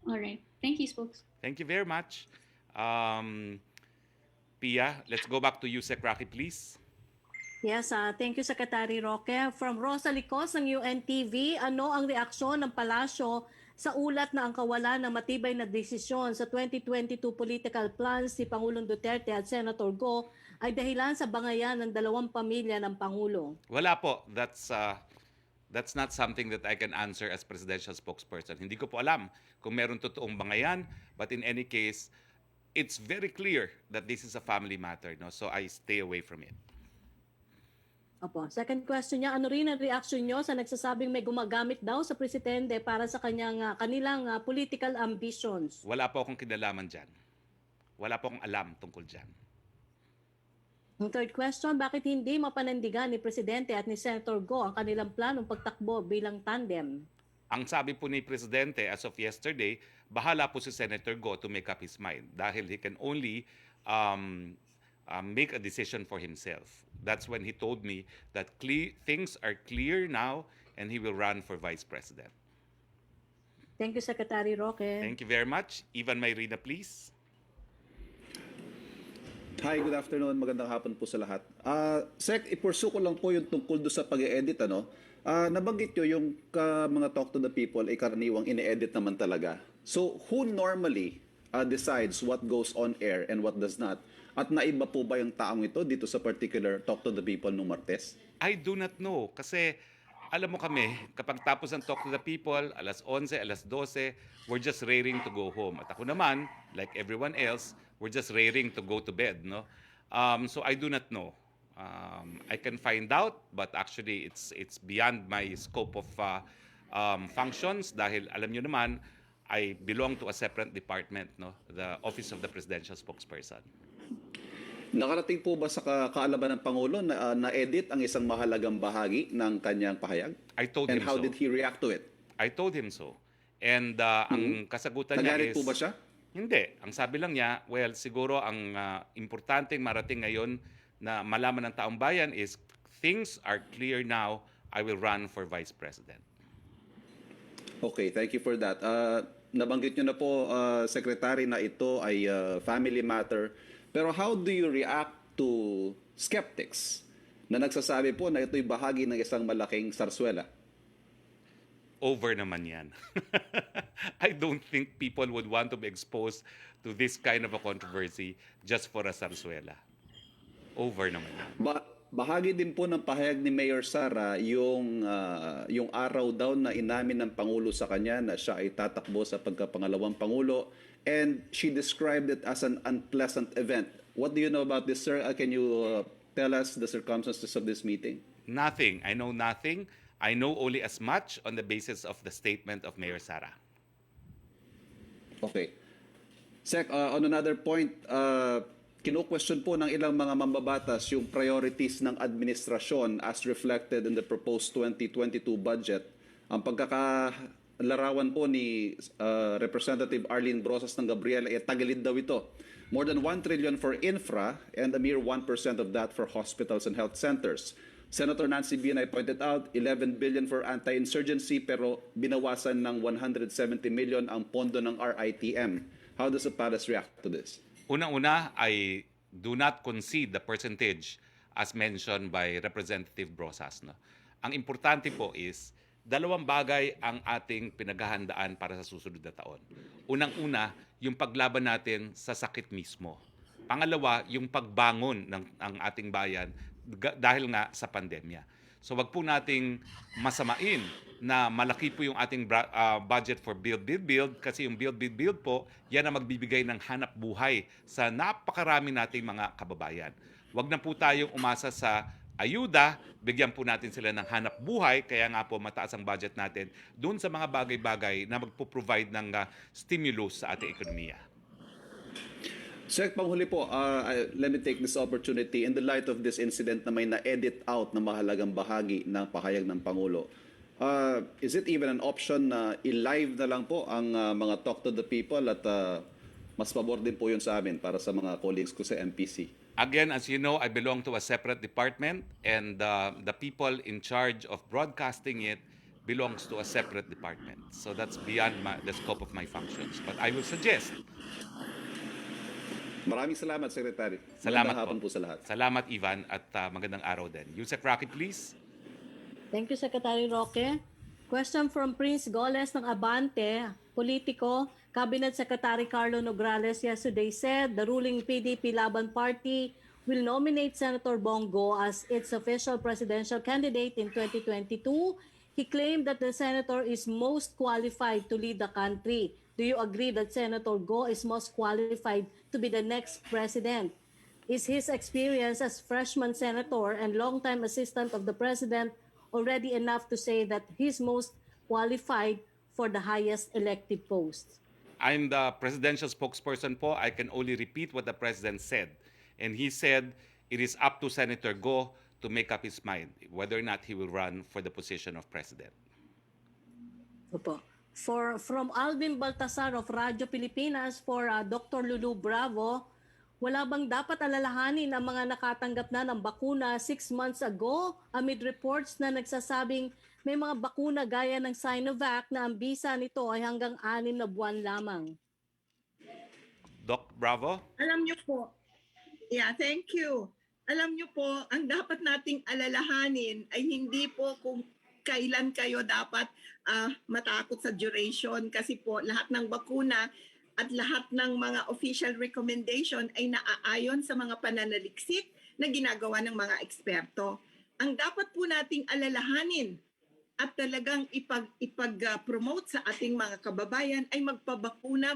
All right. Thank you, Spokes. Thank you very much. Pia, let's go back to you, Sec. Roque, please. Yes, thank you, Secretary Roque. From Rosa Licos ng UNTV, ano ang reaksyon ng palasyo sa ulat na ang kawalan ng matibay na desisyon sa 2022 political plans si Pangulong Duterte at Senator Go ay dahilan sa bangayan ng dalawang pamilya ng Pangulo? Wala po. That's not something that I can answer as presidential spokesperson. Hindi ko po alam kung meron totoong bangayan, but in any case, it's very clear that this is a family matter, no? So I stay away from it. Opo. Second question niya, ano rin ang reaction niyo sa nagsasabing may gumagamit daw sa presidente para sa kanilang political ambitions? Wala po akong kinalaman dyan. Wala po akong alam tungkol dyan. Ang third question, bakit hindi mapanindigan ni Presidente at ni Senator Go ang kanilang planong pagtakbo bilang tandem? Ang sabi po ni Presidente as of yesterday, bahala po si Senator Go to make up his mind dahil he can only make a decision for himself. That's when he told me that things are clear now and he will run for Vice President. Thank you, Secretary Roque. Thank you very much. Ivan Mayrina, please. Hi, good afternoon. Magandang hapon po sa lahat. Sec, ipursu ko lang po yung tungkol do sa pag-e-edit, ano? Nabanggit nyo yung mga Talk to the People ay karaniwang ine-edit naman talaga. So, who normally decides what goes on air and what does not? At naiba po ba yung taong ito dito sa particular Talk to the People nung Martes? I do not know kasi Alam mo kami, kapag tapos ng Talk to the People, alas 11, alas 12, we're just raring to go home. At ako naman, like everyone else, we're just raring to go to bed, no? So I do not know. I can find out, but actually it's beyond my scope of functions dahil alam nyo naman, I belong to a separate department, no? The Office of the Presidential Spokesperson. Nakarating po ba sa kaalaman ng Pangulo na na-edit ang isang mahalagang bahagi ng kanyang pahayag? I told And him how so. did he react to it? I told him so. And ang kasagutan niya Nagalit is... po ba siya? Hindi. Ang sabi lang niya, well, siguro ang importanteng marating ngayon na malaman ng taong bayan is things are clear now, I will run for Vice President. Okay, thank you for that. Nabanggit nyo na po, Secretary, na ito ay family matter. Pero how do you react to skeptics na nagsasabi po na ito'y bahagi ng isang malaking sarswela? Over naman yan. I don't think people would want to be exposed to this kind of a controversy just for a sarswela. Over naman yan. Bahagi din po ng pahayag ni Mayor Sara yung araw daw na inamin ng Pangulo sa kanya na siya ay tatakbo sa pagkapangalawang Pangulo, and she described it as an unpleasant event. What do you know about this, sir? Can you tell us the circumstances of this meeting? Nothing. I know nothing. I know only as much on the basis of the statement of Mayor Sara. Okay. Sec, on another point, kino-question po ng ilang mga mambabatas yung priorities ng administrasyon as reflected in the proposed 2022 budget. Ang pagkakalarawan po ni Representative Arlene Brosas ng Gabriela ay tagalid daw ito. More than 1 trillion for infra and a mere 1% of that for hospitals and health centers. Senator Nancy Binay pointed out 11 billion for anti-insurgency pero binawasan ng 170 million ang pondo ng RITM. How does the palace react to this? Unang-una, I do not concede the percentage as mentioned by Representative Brosas. No? Ang importante po is, dalawang bagay ang ating pinaghahandaan para sa susunod na taon. Unang-una, yung paglaban natin sa sakit mismo. Pangalawa, yung pagbangon ng ating bayan dahil nga sa pandemya. So wag po nating masamain na malaki po yung ating budget for build kasi yung build po, yan ang magbibigay ng hanap buhay sa napakarami nating mga kababayan. Wag na po tayong umasa sa ayuda, bigyan po natin sila ng hanap buhay, kaya nga po mataas ang budget natin doon sa mga bagay-bagay na magpo-provide ng stimulus sa ating ekonomiya. Sec, panghuli po, let me take this opportunity in the light of this incident na may na-edit out na mahalagang bahagi ng pahayag ng Pangulo. Is it even an option na i-live na lang po ang mga talk to the people at mas pabor din po yun sa amin para sa mga colleagues ko sa MPC? Again, as you know, I belong to a separate department and the people in charge of broadcasting it belongs to a separate department. So that's beyond the scope of my functions. But I will suggest. Maraming salamat, Secretary. Salamat Magandang hapon po sa lahat. Salamat, Ivan, at magandang araw din. Yusek Roque, please. Thank you, Secretary Roque. Question from Prince Goles ng Abante, politiko. Cabinet Secretary Carlo Nograles yesterday said the ruling PDP Laban Party will nominate Senator Bongo as its official presidential candidate in 2022. He claimed that the senator is most qualified to lead the country. Do you agree that Senator Go is most qualified to be the next president? Is his experience as freshman senator and longtime assistant of the president already enough to say that he's most qualified for the highest elective post? I'm the presidential spokesperson po. I can only repeat what the president said. And he said it is up to Senator Go to make up his mind whether or not he will run for the position of president. Opo. From Alvin Baltasar of Radyo Pilipinas for Dr. Lulu Bravo, wala bang dapat alalahanin ang mga nakatanggap na ng bakuna 6 months ago amid reports na nagsasabing may mga bakuna gaya ng Sinovac na ang bisa nito ay hanggang 6 na buwan lamang? Doc Bravo? Alam niyo po, thank you. Alam niyo po, ang dapat nating alalahanin ay hindi po kung kailan kayo dapat matakot sa duration kasi po lahat ng bakuna at lahat ng mga official recommendation ay naaayon sa mga pananaliksik na ginagawa ng mga eksperto. Ang dapat po nating alalahanin at talagang ipag-promote sa ating mga kababayan ay magpabakuna.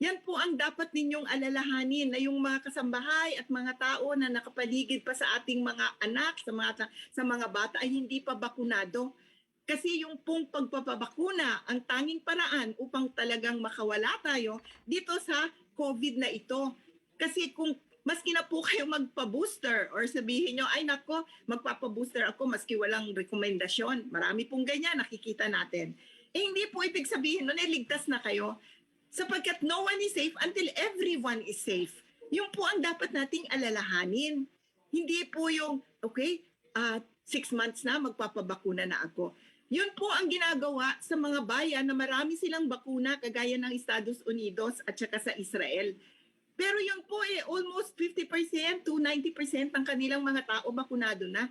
Yan po ang dapat ninyong alalahanin, na yung mga kasambahay at mga tao na nakapaligid pa sa ating mga anak, sa mga bata ay hindi pa bakunado. Kasi yung pong pagpapabakuna ang tanging paraan upang talagang makawala tayo dito sa COVID na ito. Kasi kung maski na po kayo magpa-booster or sabihin nyo, ay nako, magpapa-booster ako maski walang rekomendasyon. Marami pong ganyan, nakikita natin. Hindi po ibig sabihin nun, ligtas na kayo. Sapagkat no one is safe until everyone is safe. Yung po ang dapat nating alalahanin. Hindi po yung, okay, 6 months na, magpapabakuna na ako. Yun po ang ginagawa sa mga bayan na marami silang bakuna kagaya ng Estados Unidos at saka sa Israel. Pero yun po almost 50% to 90% ng kanilang mga tao bakunado na.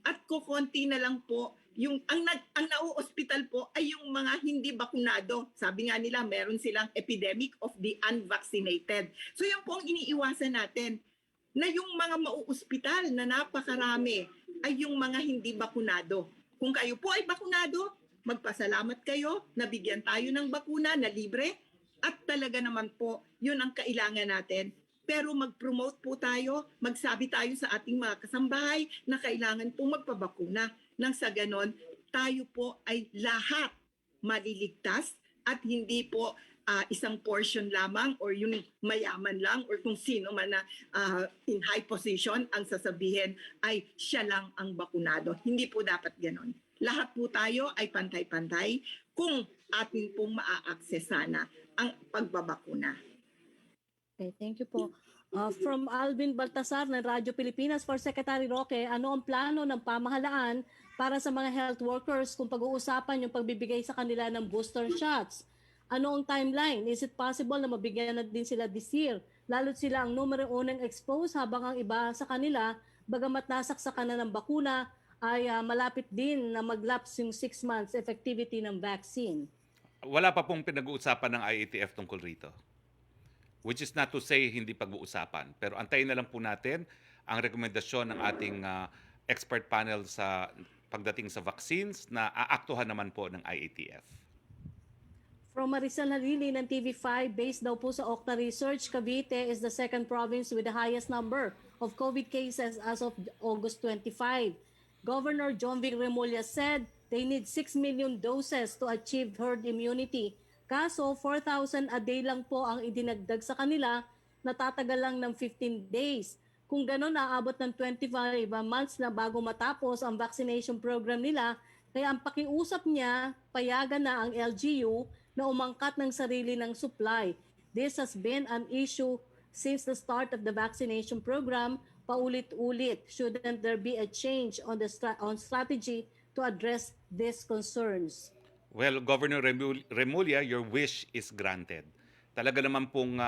At kukonti na lang po yung ang nauospital po ay yung mga hindi bakunado. Sabi nga nila meron silang epidemic of the unvaccinated. So yun po ang iniiwasan natin, na yung mga mauospital na napakarami ay yung mga hindi bakunado. Kung kayo po ay bakunado, magpasalamat kayo, nabigyan tayo ng bakuna na libre, at talaga naman po yun ang kailangan natin. Pero mag-promote po tayo, magsabi tayo sa ating mga kasambahay na kailangan po magpabakuna. Nang sa ganon, tayo po ay lahat maliligtas at hindi po isang portion lamang or yung mayaman lang or kung sino man na in high position ang sasabihin ay siya lang ang bakunado. Hindi po dapat ganon. Lahat po tayo ay pantay-pantay kung atin pong maa-access sana ang pagbabakuna. Okay, thank you po. From Alvin Baltasar ng Radyo Pilipinas, for Secretary Roque, ano ang plano ng pamahalaan para sa mga health workers kung pag-uusapan yung pagbibigay sa kanila ng booster shots? Ano ang timeline? Is it possible na mabigyan na din sila this year? Lalo't sila ang numero unang exposed habang ang iba sa kanila, bagamat nasaksakan na ng bakuna, ay malapit din na mag-lapse yung 6 months effectivity ng vaccine. Wala pa pong pinag-uusapan ng IATF tungkol rito. Which is not to say hindi pag-uusapan. Pero antayin na lang po natin ang rekomendasyon ng ating expert panel sa pagdating sa vaccines na aaktuhan naman po ng IATF. From Maricel Halili ng TV5, based daw po sa Okta Research, Cavite is the second province with the highest number of COVID cases as of August 25. Governor John Vic Remulla said they need 6 million doses to achieve herd immunity. Kaso, 4,000 a day lang po ang idinagdag sa kanila, natatagal lang ng 15 days. Kung gano'n, aabot ng 25 months na bago matapos ang vaccination program nila, kaya ang pakiusap niya, payagan na ang LGU na umangkat ng sarili ng supply. This has been an issue since the start of the vaccination program, paulit-ulit. Shouldn't there be a change on the strategy to address these concerns? Well, Governor Remulla, your wish is granted. Talaga naman pong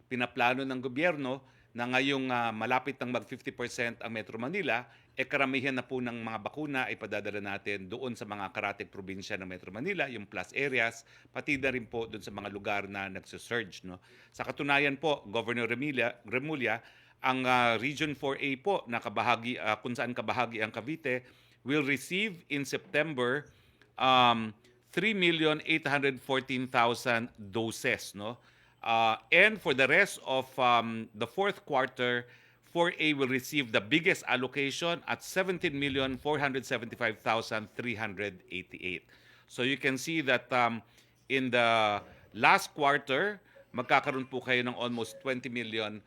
pinaplano ng gobyerno na ngayong malapit ng mag-50% ang Metro Manila, karamihan na po ng mga bakuna ay padadala natin doon sa mga karatig probinsya ng Metro Manila, yung plus areas, pati na rin po doon sa mga lugar na nagsusurge. No? Sa katunayan po, Governor Remulla, ang Region 4A po, na kabahagi, kung saan kabahagi ang Cavite, will receive in September 3,814,000 doses, no? And for the rest of the fourth quarter, 4A will receive the biggest allocation at 17,475,388. So you can see that in the last quarter, magkakaroon po kayo ng almost 20 million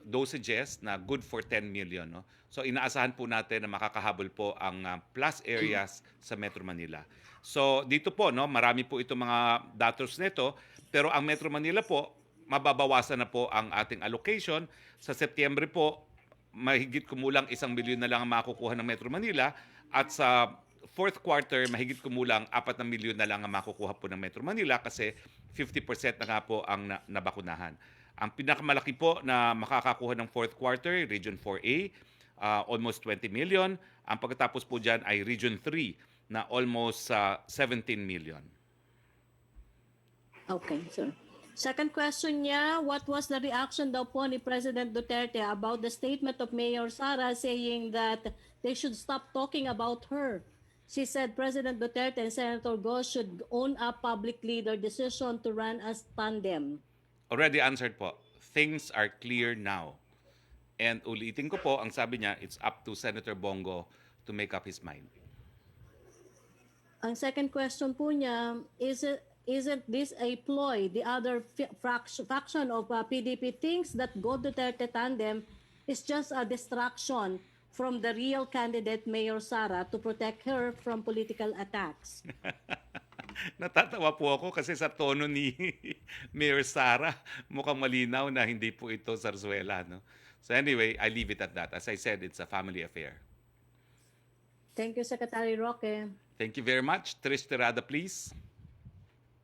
dosages na good for 10 million. No? So inaasahan po natin na makakahabol po ang plus areas sa Metro Manila. So dito po, no, marami po itong mga datos nito, pero ang Metro Manila po, mababawasan na po ang ating allocation. Sa Setyembre po, mahigit kumulang 1 milyon na lang ang makukuha ng Metro Manila, at sa fourth quarter, mahigit kumulang 4 na milyon na lang ang makukuha po ng Metro Manila kasi 50% na nga po ang nabakunahan. Ang pinakamalaki po na makakakuha ng fourth quarter, Region 4A, almost 20 million. Ang pagkatapos po dyan ay Region 3 na almost 17 million. Okay, sir. Second question niya, what was the reaction daw po ni President Duterte about the statement of Mayor Sara saying that they should stop talking about her? She said President Duterte and Senator Go should own up publicly their decision to run as tandem. Already answered po. Things are clear now. And ulitin ko po, ang sabi niya, it's up to Senator Bongo to make up his mind. Ang second question po niya, isn't this a ploy? The other faction of PDP thinks that Go Duterte tandem is just a distraction from the real candidate Mayor Sara to protect her from political attacks. Natatawa po ako kasi sa tono ni Mayor Sara, mukhang malinaw na hindi po ito zarzuela. No? So anyway, I leave it at that. As I said, it's a family affair. Thank you, Secretary Roque. Thank you very much. Trish Terada, please.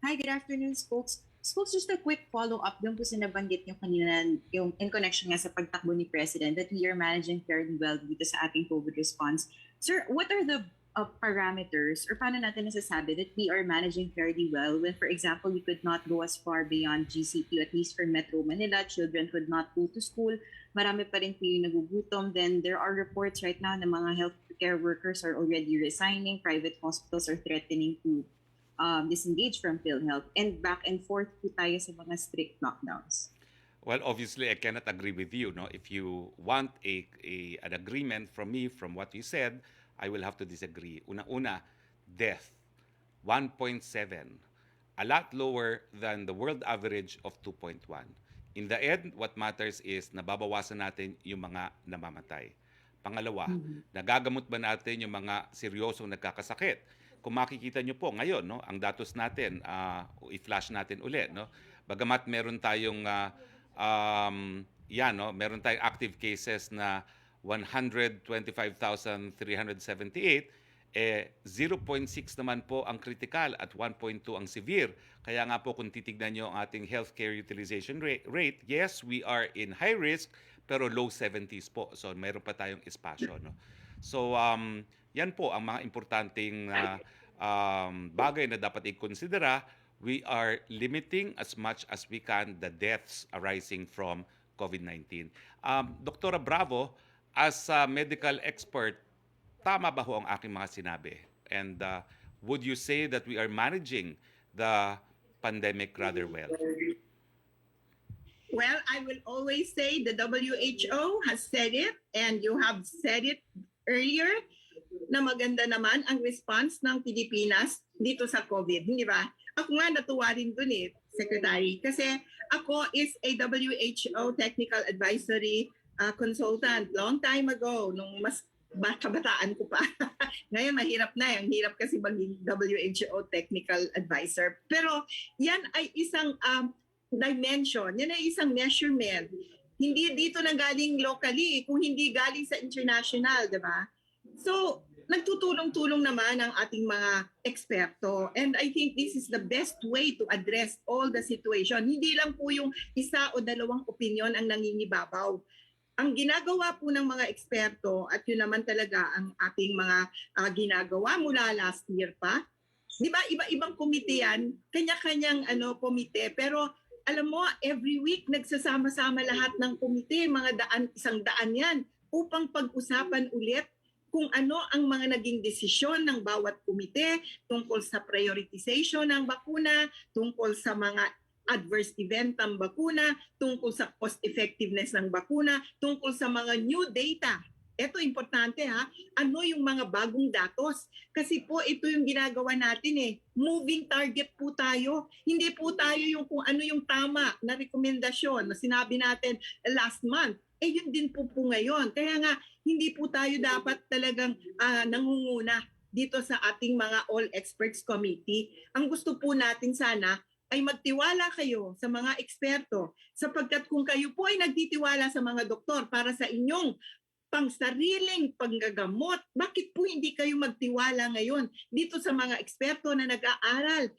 Hi, good afternoon, Spokes. Spokes, just a quick follow-up dun po sa nabanggit nyo kanina yung in connection nga sa pagtakbo ni President that we are managing fairly well dito sa ating COVID response. Sir, what are the parameters or paano natin nasasabi that we are managing fairly well when, for example, we could not go as far beyond GCQ, at least for Metro Manila, children could not go to school, marami pa rin po yung nagugutom, then there are reports right now na mga healthcare workers are already resigning, private hospitals are threatening to disengage from PhilHealth, and back and forth po tayo sa mga strict lockdowns. Well, obviously, I cannot agree with you. No, if you want an agreement from me from what you said, I will have to disagree. Una-una, death, 1.7, a lot lower than the world average of 2.1. In the end, what matters is nababawasan natin yung mga namamatay. Pangalawa, nagagamot ba natin yung mga seryosong nagkakasakit? Kung makikita nyo po ngayon, no, ang datos natin, i-flash natin ulit. No? Bagamat meron tayong, meron tayong active cases na 125,378, 0.6 naman po ang critical at 1.2 ang severe. Kaya nga po kung titignan nyo ang ating healthcare utilization rate, yes, we are in high risk, pero low 70s po. So mayroon pa tayong espasyo. No? So yan po ang mga importanteng bagay na dapat i-considera. We are limiting as much as we can the deaths arising from COVID-19. Dr. Bravo, as a medical expert, tama ba ho ang aking mga sinabi? And would you say that we are managing the pandemic rather well? Well, I will always say the WHO has said it and you have said it earlier na maganda naman ang response ng Pilipinas dito sa COVID, hindi ba? Ako nga natuwa rin dun Secretary, kasi ako is a WHO Technical Advisory consultant long time ago, nung mas bata-bataan ko pa. Ngayon mahirap na, ang hirap kasi maging WHO Technical Advisor. Pero yan ay isang dimension, yan ay isang measurement. Hindi dito na galing locally, kung hindi galing sa international, di ba? So, nagtutulong-tulong naman ang ating mga eksperto. And I think this is the best way to address all the situation. Hindi lang po yung isa o dalawang opinion ang nangingibabaw. Ang ginagawa po ng mga eksperto, at yun naman talaga ang ating mga ginagawa mula last year pa. Di ba, iba-ibang komite yan, kanya-kanyang komite. Pero alam mo, every week nagsasama-sama lahat ng komite, mga isang daan yan, upang pag-usapan ulit kung ano ang mga naging desisyon ng bawat komite tungkol sa prioritization ng bakuna, tungkol sa mga adverse event ng bakuna, tungkol sa cost effectiveness ng bakuna, tungkol sa mga new data. Ito importante ano yung mga bagong datos? Kasi po ito yung ginagawa natin moving target po tayo. Hindi po tayo yung kung ano yung tama na rekomendasyon na sinabi natin last month. Yun din po ngayon. Kaya nga, hindi po tayo dapat talagang nangunguna dito sa ating mga All Experts Committee. Ang gusto po natin sana ay magtiwala kayo sa mga eksperto sapagkat kung kayo po ay nagtitiwala sa mga doktor para sa inyong pangsariling panggagamot, bakit po hindi kayo magtiwala ngayon dito sa mga eksperto na nag-aaral?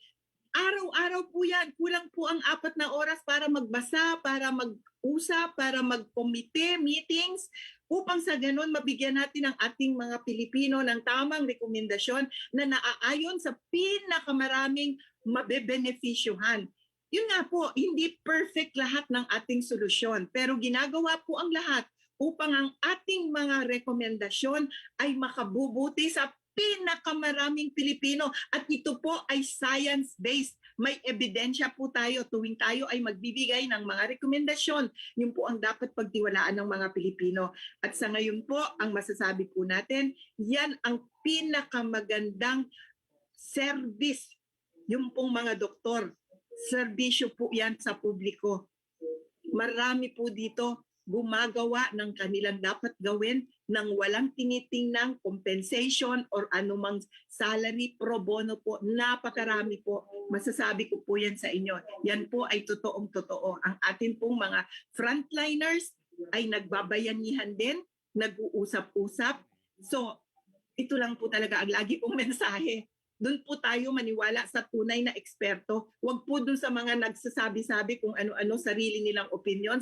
Araw-araw po yan. Kulang po ang 4 na oras para magbasa, para mag-usap, para mag-komite, meetings, upang sa ganun mabigyan natin ang ating mga Pilipino ng tamang rekomendasyon na naaayon sa pinakamaraming mabebenefisyuhan. Yun nga po, hindi perfect lahat ng ating solusyon, pero ginagawa po ang lahat upang ang ating mga rekomendasyon ay makabubuti sa pinakamaraming Pilipino. At ito po ay science-based. May ebidensya po tayo tuwing tayo ay magbibigay ng mga rekomendasyon. Yun po ang dapat pagtiwalaan ng mga Pilipino. At sa ngayon po, ang masasabi po natin, yan ang pinakamagandang service. Yung pong mga doktor, serbisyo po yan sa publiko. Marami po dito gumagawa ng kanilang dapat gawin nang walang tinitingnang compensation or anumang salary pro bono po. Napakarami po. Masasabi ko po yan sa inyo. Yan po ay totoong totoo. Ang atin pong mga frontliners ay nagbabayanihan din, nag-uusap-usap. So, ito lang po talaga ang lagi kong mensahe. Doon po tayo maniwala sa tunay na eksperto. Huwag po doon sa mga nagsasabi-sabi kung ano-ano, sarili nilang opinion,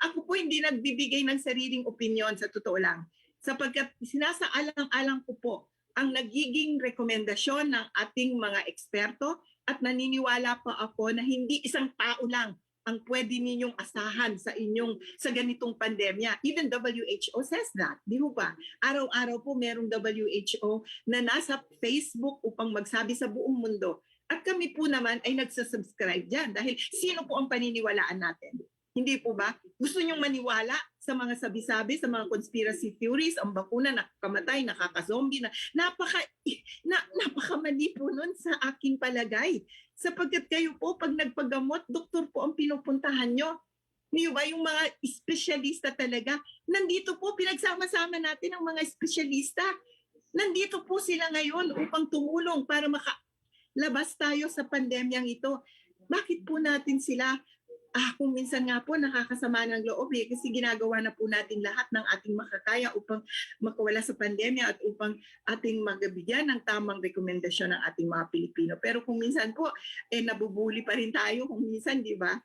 Ako po hindi nagbibigay ng sariling opinion, sa totoo lang. Sapagkat sinasaalang-alang ko po ang nagiging rekomendasyon ng ating mga eksperto at naniniwala pa ako na hindi isang tao lang ang pwede ninyong asahan sa ganitong pandemya. Even WHO says that, di ba? Araw-araw po merong WHO na nasa Facebook upang magsabi sa buong mundo. At kami po naman ay nagsasubscribe dyan dahil sino po ang paniniwalaan natin? Hindi po ba? Gusto nyong maniwala sa mga sabi-sabi, sa mga conspiracy theories, ang bakuna nakakamatay, nakakazombie, napakamali po nun sa aking palagay. Sapagkat kayo po, pag nagpagamot, doktor po ang pinupuntahan nyo. Niyo ba yung mga espesyalista talaga? Nandito po, pinagsama-sama natin ang mga espesyalista. Nandito po sila ngayon upang tumulong para makalabas tayo sa pandemyang ito. Bakit po natin sila kung minsan nga po nakakasama ng loob kasi ginagawa na po natin lahat ng ating makakaya upang makawala sa pandemya at upang ating magbigyan ng tamang rekomendasyon ng ating mga Pilipino. Pero kung minsan po, nabubuli pa rin tayo kung minsan, di ba?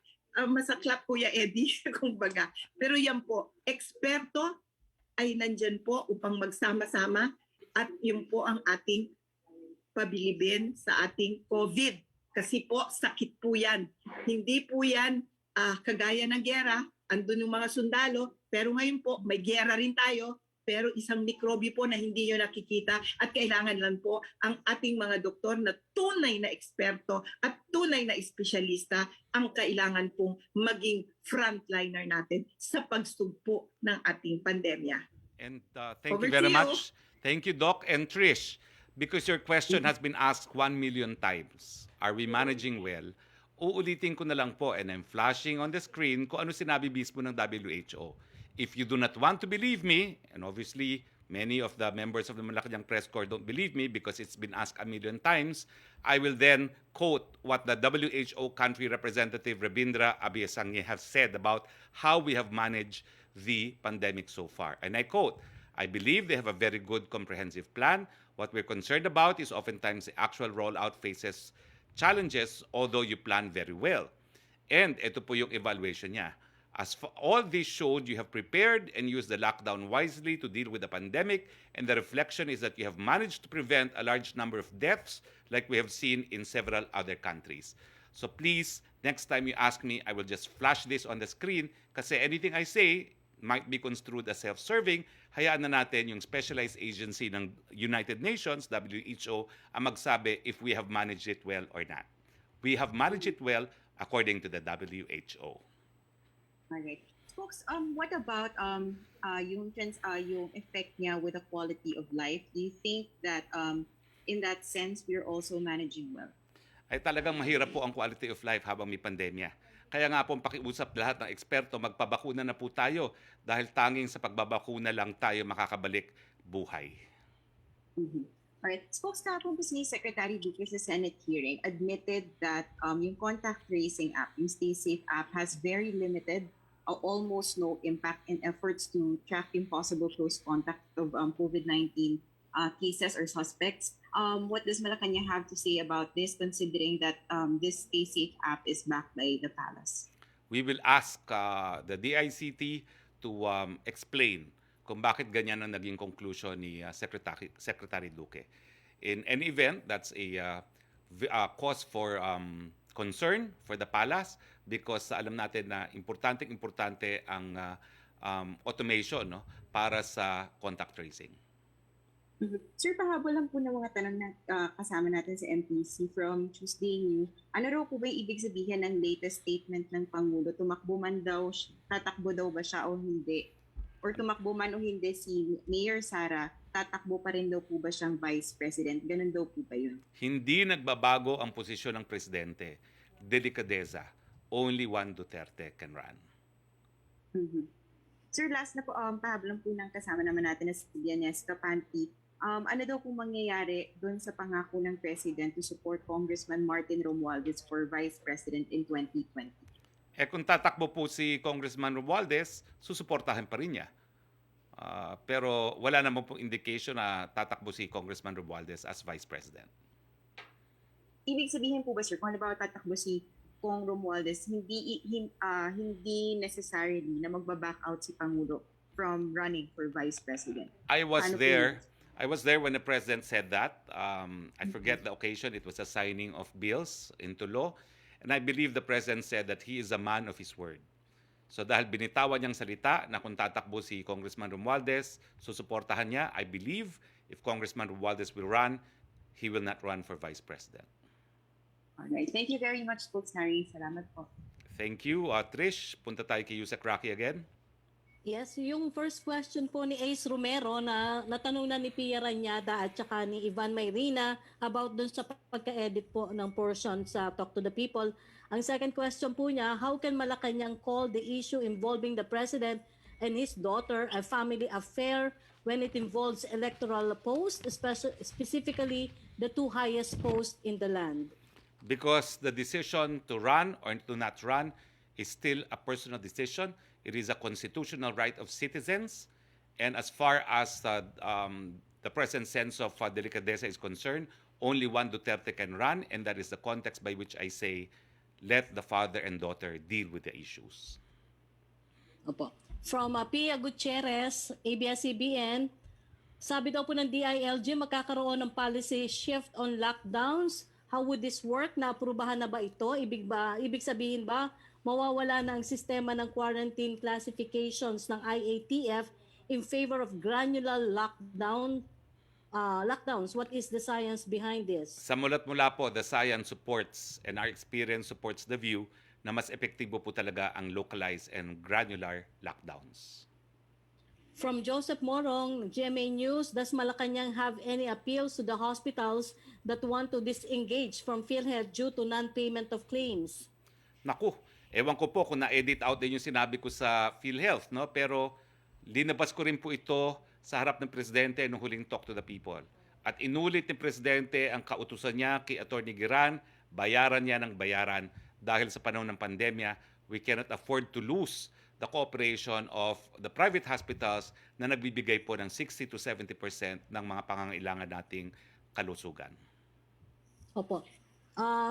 Masaklap Kuya Eddie, kumbaga. Pero yan po, eksperto ay nandyan po upang magsama-sama at yun po ang ating pabilibin sa ating COVID. Kasi po, sakit po yan. Hindi po yan kagaya ng gera, andun yung mga sundalo, pero ngayon po, may gera rin tayo, pero isang mikrobyo po na hindi nyo nakikita at kailangan lang po ang ating mga doktor na tunay na eksperto at tunay na espesyalista ang kailangan pong maging frontliner natin sa pagsugpo ng ating pandemya. And thank Over you very to you. much. Thank you, Doc. And Trish, because your question has been asked 1 million times, are we managing well? Uulitin ko na lang po, and I'm flashing on the screen kung ano sinabi mismo ng WHO. If you do not want to believe me, and obviously many of the members of the Malacañang Press Corps don't believe me because it's been asked a million times, I will then quote what the WHO country representative Rabindra Abiyasangye has said about how we have managed the pandemic so far. And I quote, I believe they have a very good comprehensive plan. What we're concerned about is oftentimes the actual rollout faces challenges, although you plan very well. And ito po yung evaluation niya. As for all this showed, you have prepared and used the lockdown wisely to deal with the pandemic, and the reflection is that you have managed to prevent a large number of deaths like we have seen in several other countries. So please, next time you ask me, I will just flash this on the screen kasi anything I say might be construed as self-serving. Hayaan na natin yung specialized agency ng United Nations, WHO, ang magsabi if we have managed it well or not. We have managed it well according to the WHO. Alright. Folks, what about yung effect niya with the quality of life? Do you think that in that sense, we're also managing well? Ay talagang mahirap po ang quality of life habang may pandemya. Kaya nga po pakiusap lahat ng eksperto, magpabakuna na po tayo dahil tanging sa pagbabakuna lang tayo makakabalik buhay. Mm-hmm. Alright. Spokesperson po ni Secretary Roque sa Senate hearing admitted that yung contact tracing app, yung Stay Safe app, has very limited almost no impact in efforts to track impossible close contact of COVID-19 cases or suspects. What does Malacañang have to say about this, considering that this Stay Safe app is backed by the palace? We will ask the DICT to explain kung bakit ganyan ang naging conclusion ni Secretary Roque. In any event, that's a cause for concern for the palace because alam natin na importante ang automation, no, para sa contact tracing. Sir, pahabol lang po ng mga tanong na kasama natin sa MPC from Tuesday New. Ano raw po ba yung ibig sabihin ng latest statement ng Pangulo? Tatakbo daw ba siya o hindi? Or tumakbo man o hindi si Mayor Sara, tatakbo pa rin daw po ba siyang Vice President? Ganun daw po ba yun? Hindi nagbabago ang posisyon ng presidente. Delikadeza. Only one Duterte can run. Sir, last na po, pahabol lang po ng kasama naman natin na si Bianesca Panty. Ano daw po mangyayari doon sa pangako ng President to support Congressman Martin Romualdez for Vice President in 2020? Kung tatakbo po si Congressman Romualdez, susuportahan pa rin niya. Pero wala naman pong indication na tatakbo si Congressman Romualdez as Vice President. Ibig sabihin po ba, sir, kung halimbawa tatakbo si Kong Romualdez, hindi necessarily na magbaback out si Pangulo from running for Vice President? I was Paano po there. yun? I was there when the President said that. I forget the occasion. It was a signing of bills into law. And I believe the President said that he is a man of his word. So dahil binitawan niyang salita na kung tatakbo si Congressman Romualdez, susuportahan niya, I believe if Congressman Romualdez will run, he will not run for Vice President. Alright. Thank you very much, Spokesperson. Salamat po. Thank you. Trish, punta tayo kay Yusek Roque again. Yes, yung first question po ni Ace Romero na natanong na ni Pia Ranyada at saka ni Ivan Mayrina about dun sa pagka-edit po ng portion sa Talk to the People. Ang second question po niya, how can Malacañang call the issue involving the President and his daughter a family affair when it involves electoral posts, specifically the two highest posts in the land? Because the decision to run or to not run is still a personal decision. It is a constitutional right of citizens. And as far as the present sense of delicadeza is concerned, only one Duterte can run, and that is the context by which I say, let the father and daughter deal with the issues. Opo. From Pia Gutierrez, ABS-CBN, sabi daw po ng DILG, magkakaroon ng policy shift on lockdowns. How would this work? Naaprubahan na ba ito? Ibig sabihin ba, mawawala na ang sistema ng quarantine classifications ng IATF in favor of granular lockdowns? What is the science behind this? Sa mulat-mula po, the science supports and our experience supports the view na mas epektibo po talaga ang localized and granular lockdowns. From Joseph Morong, GMA News, does Malacañang have any appeals to the hospitals that want to disengage from PhilHealth due to non-payment of claims? Naku, ewan ko po kung na-edit out din yung sinabi ko sa PhilHealth, no? Pero linabas ko rin po ito sa harap ng Presidente nung huling Talk to the People. At inulit ni Presidente ang kautusan niya kay Atty. Giran, bayaran niya ng bayaran dahil sa panahon ng pandemya, we cannot afford to lose the cooperation of the private hospitals na nagbibigay po ng 60 to 70% ng mga pangangailangan nating kalusugan. Opo.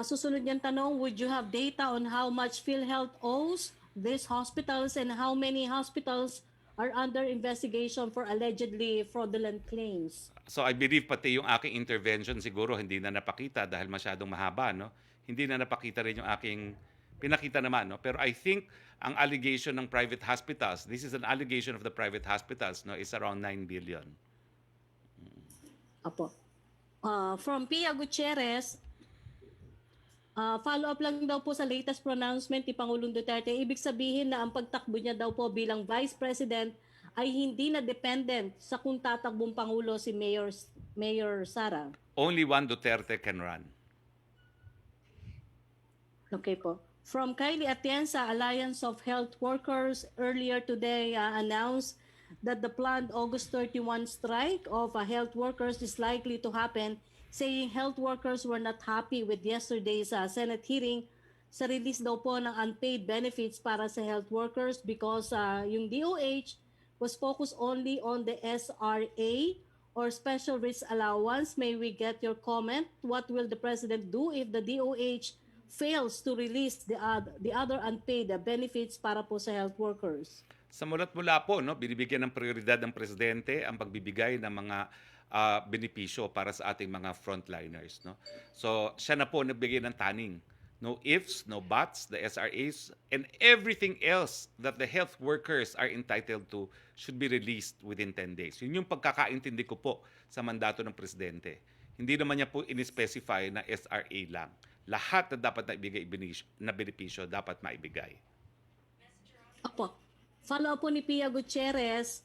Susunod niyang tanong, would you have data on how much PhilHealth owes these hospitals and how many hospitals are under investigation for allegedly fraudulent claims? So I believe pati yung aking intervention siguro hindi na napakita dahil masyadong mahaba, no? Hindi na napakita rin yung aking pinakita naman, no? Pero I think ang allegation ng private hospitals, this is an allegation of the private hospitals, no, is around 9 billion. Opo. From Pia Gutierrez, follow-up lang daw po sa latest pronouncement ni Pangulong Duterte. Ibig sabihin na ang pagtakbo niya daw po bilang Vice President ay hindi na dependent sa kung tatakbong Pangulo si Mayor Sara. Only one Duterte can run. Okay po. From Kylie Atienza, Alliance of Health Workers earlier today announced that the planned August 31 strike of health workers is likely to happen, saying health workers were not happy with yesterday's Senate hearing sa release daw po ng unpaid benefits para sa health workers because yung DOH was focused only on the SRA or Special Risk Allowance. May we get your comment? What will the President do if the DOH fails to release the other unpaid benefits para po sa health workers? Sa mulat-mula po, no, binibigyan ng prioridad ng Presidente ang pagbibigay ng mga benepisyo para sa ating mga frontliners, no. So siya na po nagbigay ng taning no ifs, no buts. The SRAs and everything else that the health workers are entitled to should be released within 10 days. Yun yung pagkakaintindi ko po sa mandato ng Presidente. Hindi naman niya po in-specify na SRA lang. Lahat na dapat na ibigay na benepisyo dapat maibigay. Opo. Follow up po ni Pia Gutierrez,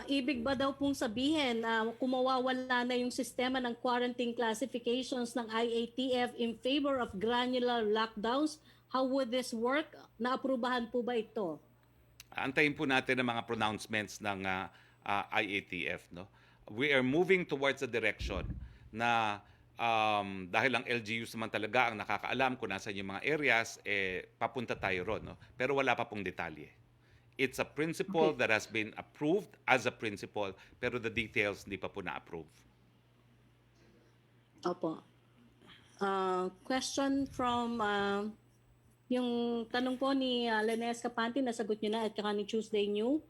ibig ba daw pong sabihin kung mawawala na yung sistema ng quarantine classifications ng IATF in favor of granular lockdowns, how would this work? Naaprubahan po ba ito? Antayin po natin ang mga pronouncements ng IATF. No? We are moving towards a direction na dahil ang LGUs naman talaga ang nakakaalam kung nasa yung mga areas, papunta tayo ron. No? Pero wala pa pong detalye. It's a principle that has been approved as a principle, pero the details hindi pa po na-approve. Opo. Question from yung tanong po ni Lenes Capante, nasagot nyo na at saka ni Tuesday New.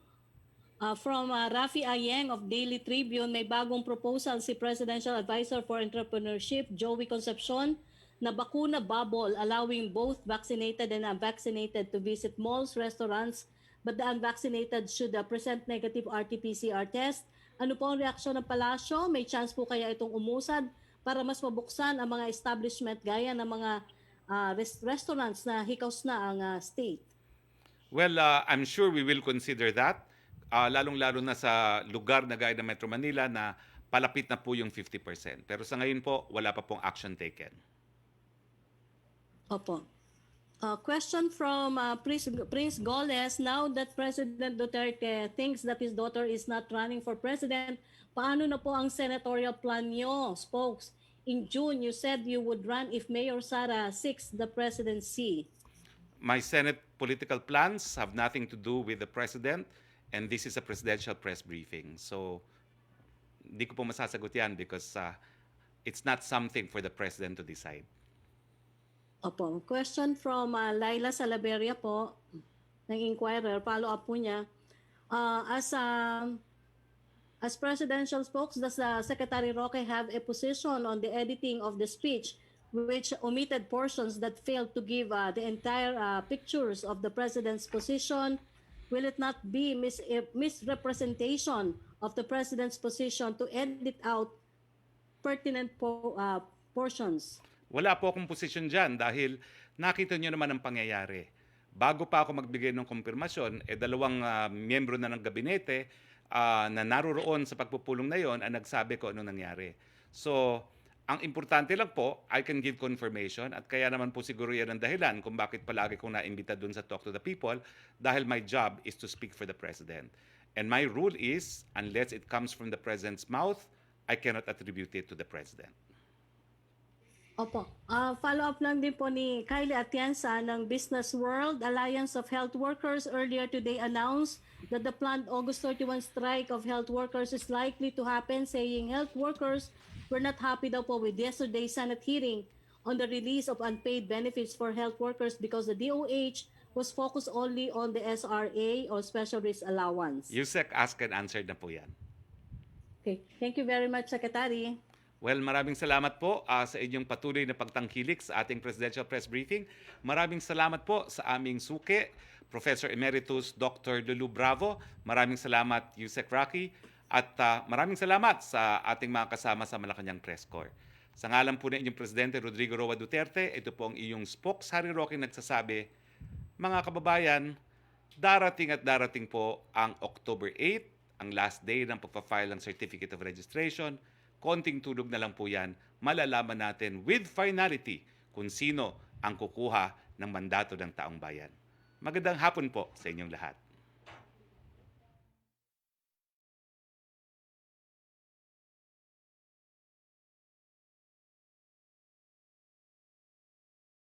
From Rafi Ayeng of Daily Tribune, may bagong proposal si Presidential Advisor for Entrepreneurship, Joey Concepcion, na bakuna bubble allowing both vaccinated and unvaccinated to visit malls, restaurants, but the unvaccinated should present negative RT-PCR test. Ano po ang reaksyon ng palasyo? May chance po kaya itong umusad para mas mabuksan ang mga establishment gaya ng mga restaurants na hikaws na ang state? Well, I'm sure we will consider that. Lalong-lalo na sa lugar na gaya ng Metro Manila na palapit na po yung 50%. Pero sa ngayon po, wala pa pong action taken. Opo. Question from Prince Goles. Now that President Duterte thinks that his daughter is not running for president, paano na po ang senatorial plan nyo, Spokes? In June, you said you would run if Mayor Sara seeks the presidency. My Senate political plans have nothing to do with the President, and this is a presidential press briefing. So, hindi ko po masasagot yan because it's not something for the President to decide. Opo. Question from Laila Salaveria po, ng Inquirer. Follow up po niya. As presidential spokes, does Secretary Roque have a position on the editing of the speech which omitted portions that failed to give the entire pictures of the president's position? Will it not be misrepresentation of the president's position to edit out pertinent portions? Wala po akong posisyon dyan dahil nakita nyo naman ang pangyayari. Bago pa ako magbigay ng kumpirmasyon, dalawang miyembro na ng gabinete na naroroon sa pagpupulong na yon ang nagsabi ko anong nangyari. So, ang importante lang po, I can give confirmation at kaya naman po siguro yan ang dahilan kung bakit palagi kong naimbita dun sa Talk to the People dahil my job is to speak for the President. And my rule is, unless it comes from the President's mouth, I cannot attribute it to the President. Opo. Follow-up lang din po ni Kylie Atienza ng Business World. Alliance of Health Workers earlier today announced that the planned August 31 strike of health workers is likely to happen, saying health workers were not happy daw po with yesterday's Senate hearing on the release of unpaid benefits for health workers because the DOH was focused only on the SRA or Special Risk Allowance. Yusek asked and answered na po yan. Okay. Thank you very much, Secretary. Well, maraming salamat po sa inyong patuloy na pagtangkilik sa ating Presidential Press Briefing. Maraming salamat po sa aming suki, Professor Emeritus Dr. Lulu Bravo. Maraming salamat, Yusek Roque. At maraming salamat sa ating mga kasama sa Malacañang Press Corps. Sa ngalan po ng inyong Presidente Rodrigo Roa Duterte, ito po ang iyong Spox Harry Roque nagsasabi, mga kababayan, darating at darating po ang October 8, ang last day ng pagpa-file ng Certificate of Registration. Konting tulog na lang po yan, malalaman natin with finality kung sino ang kukuha ng mandato ng taong bayan. Magandang hapon po sa inyong lahat.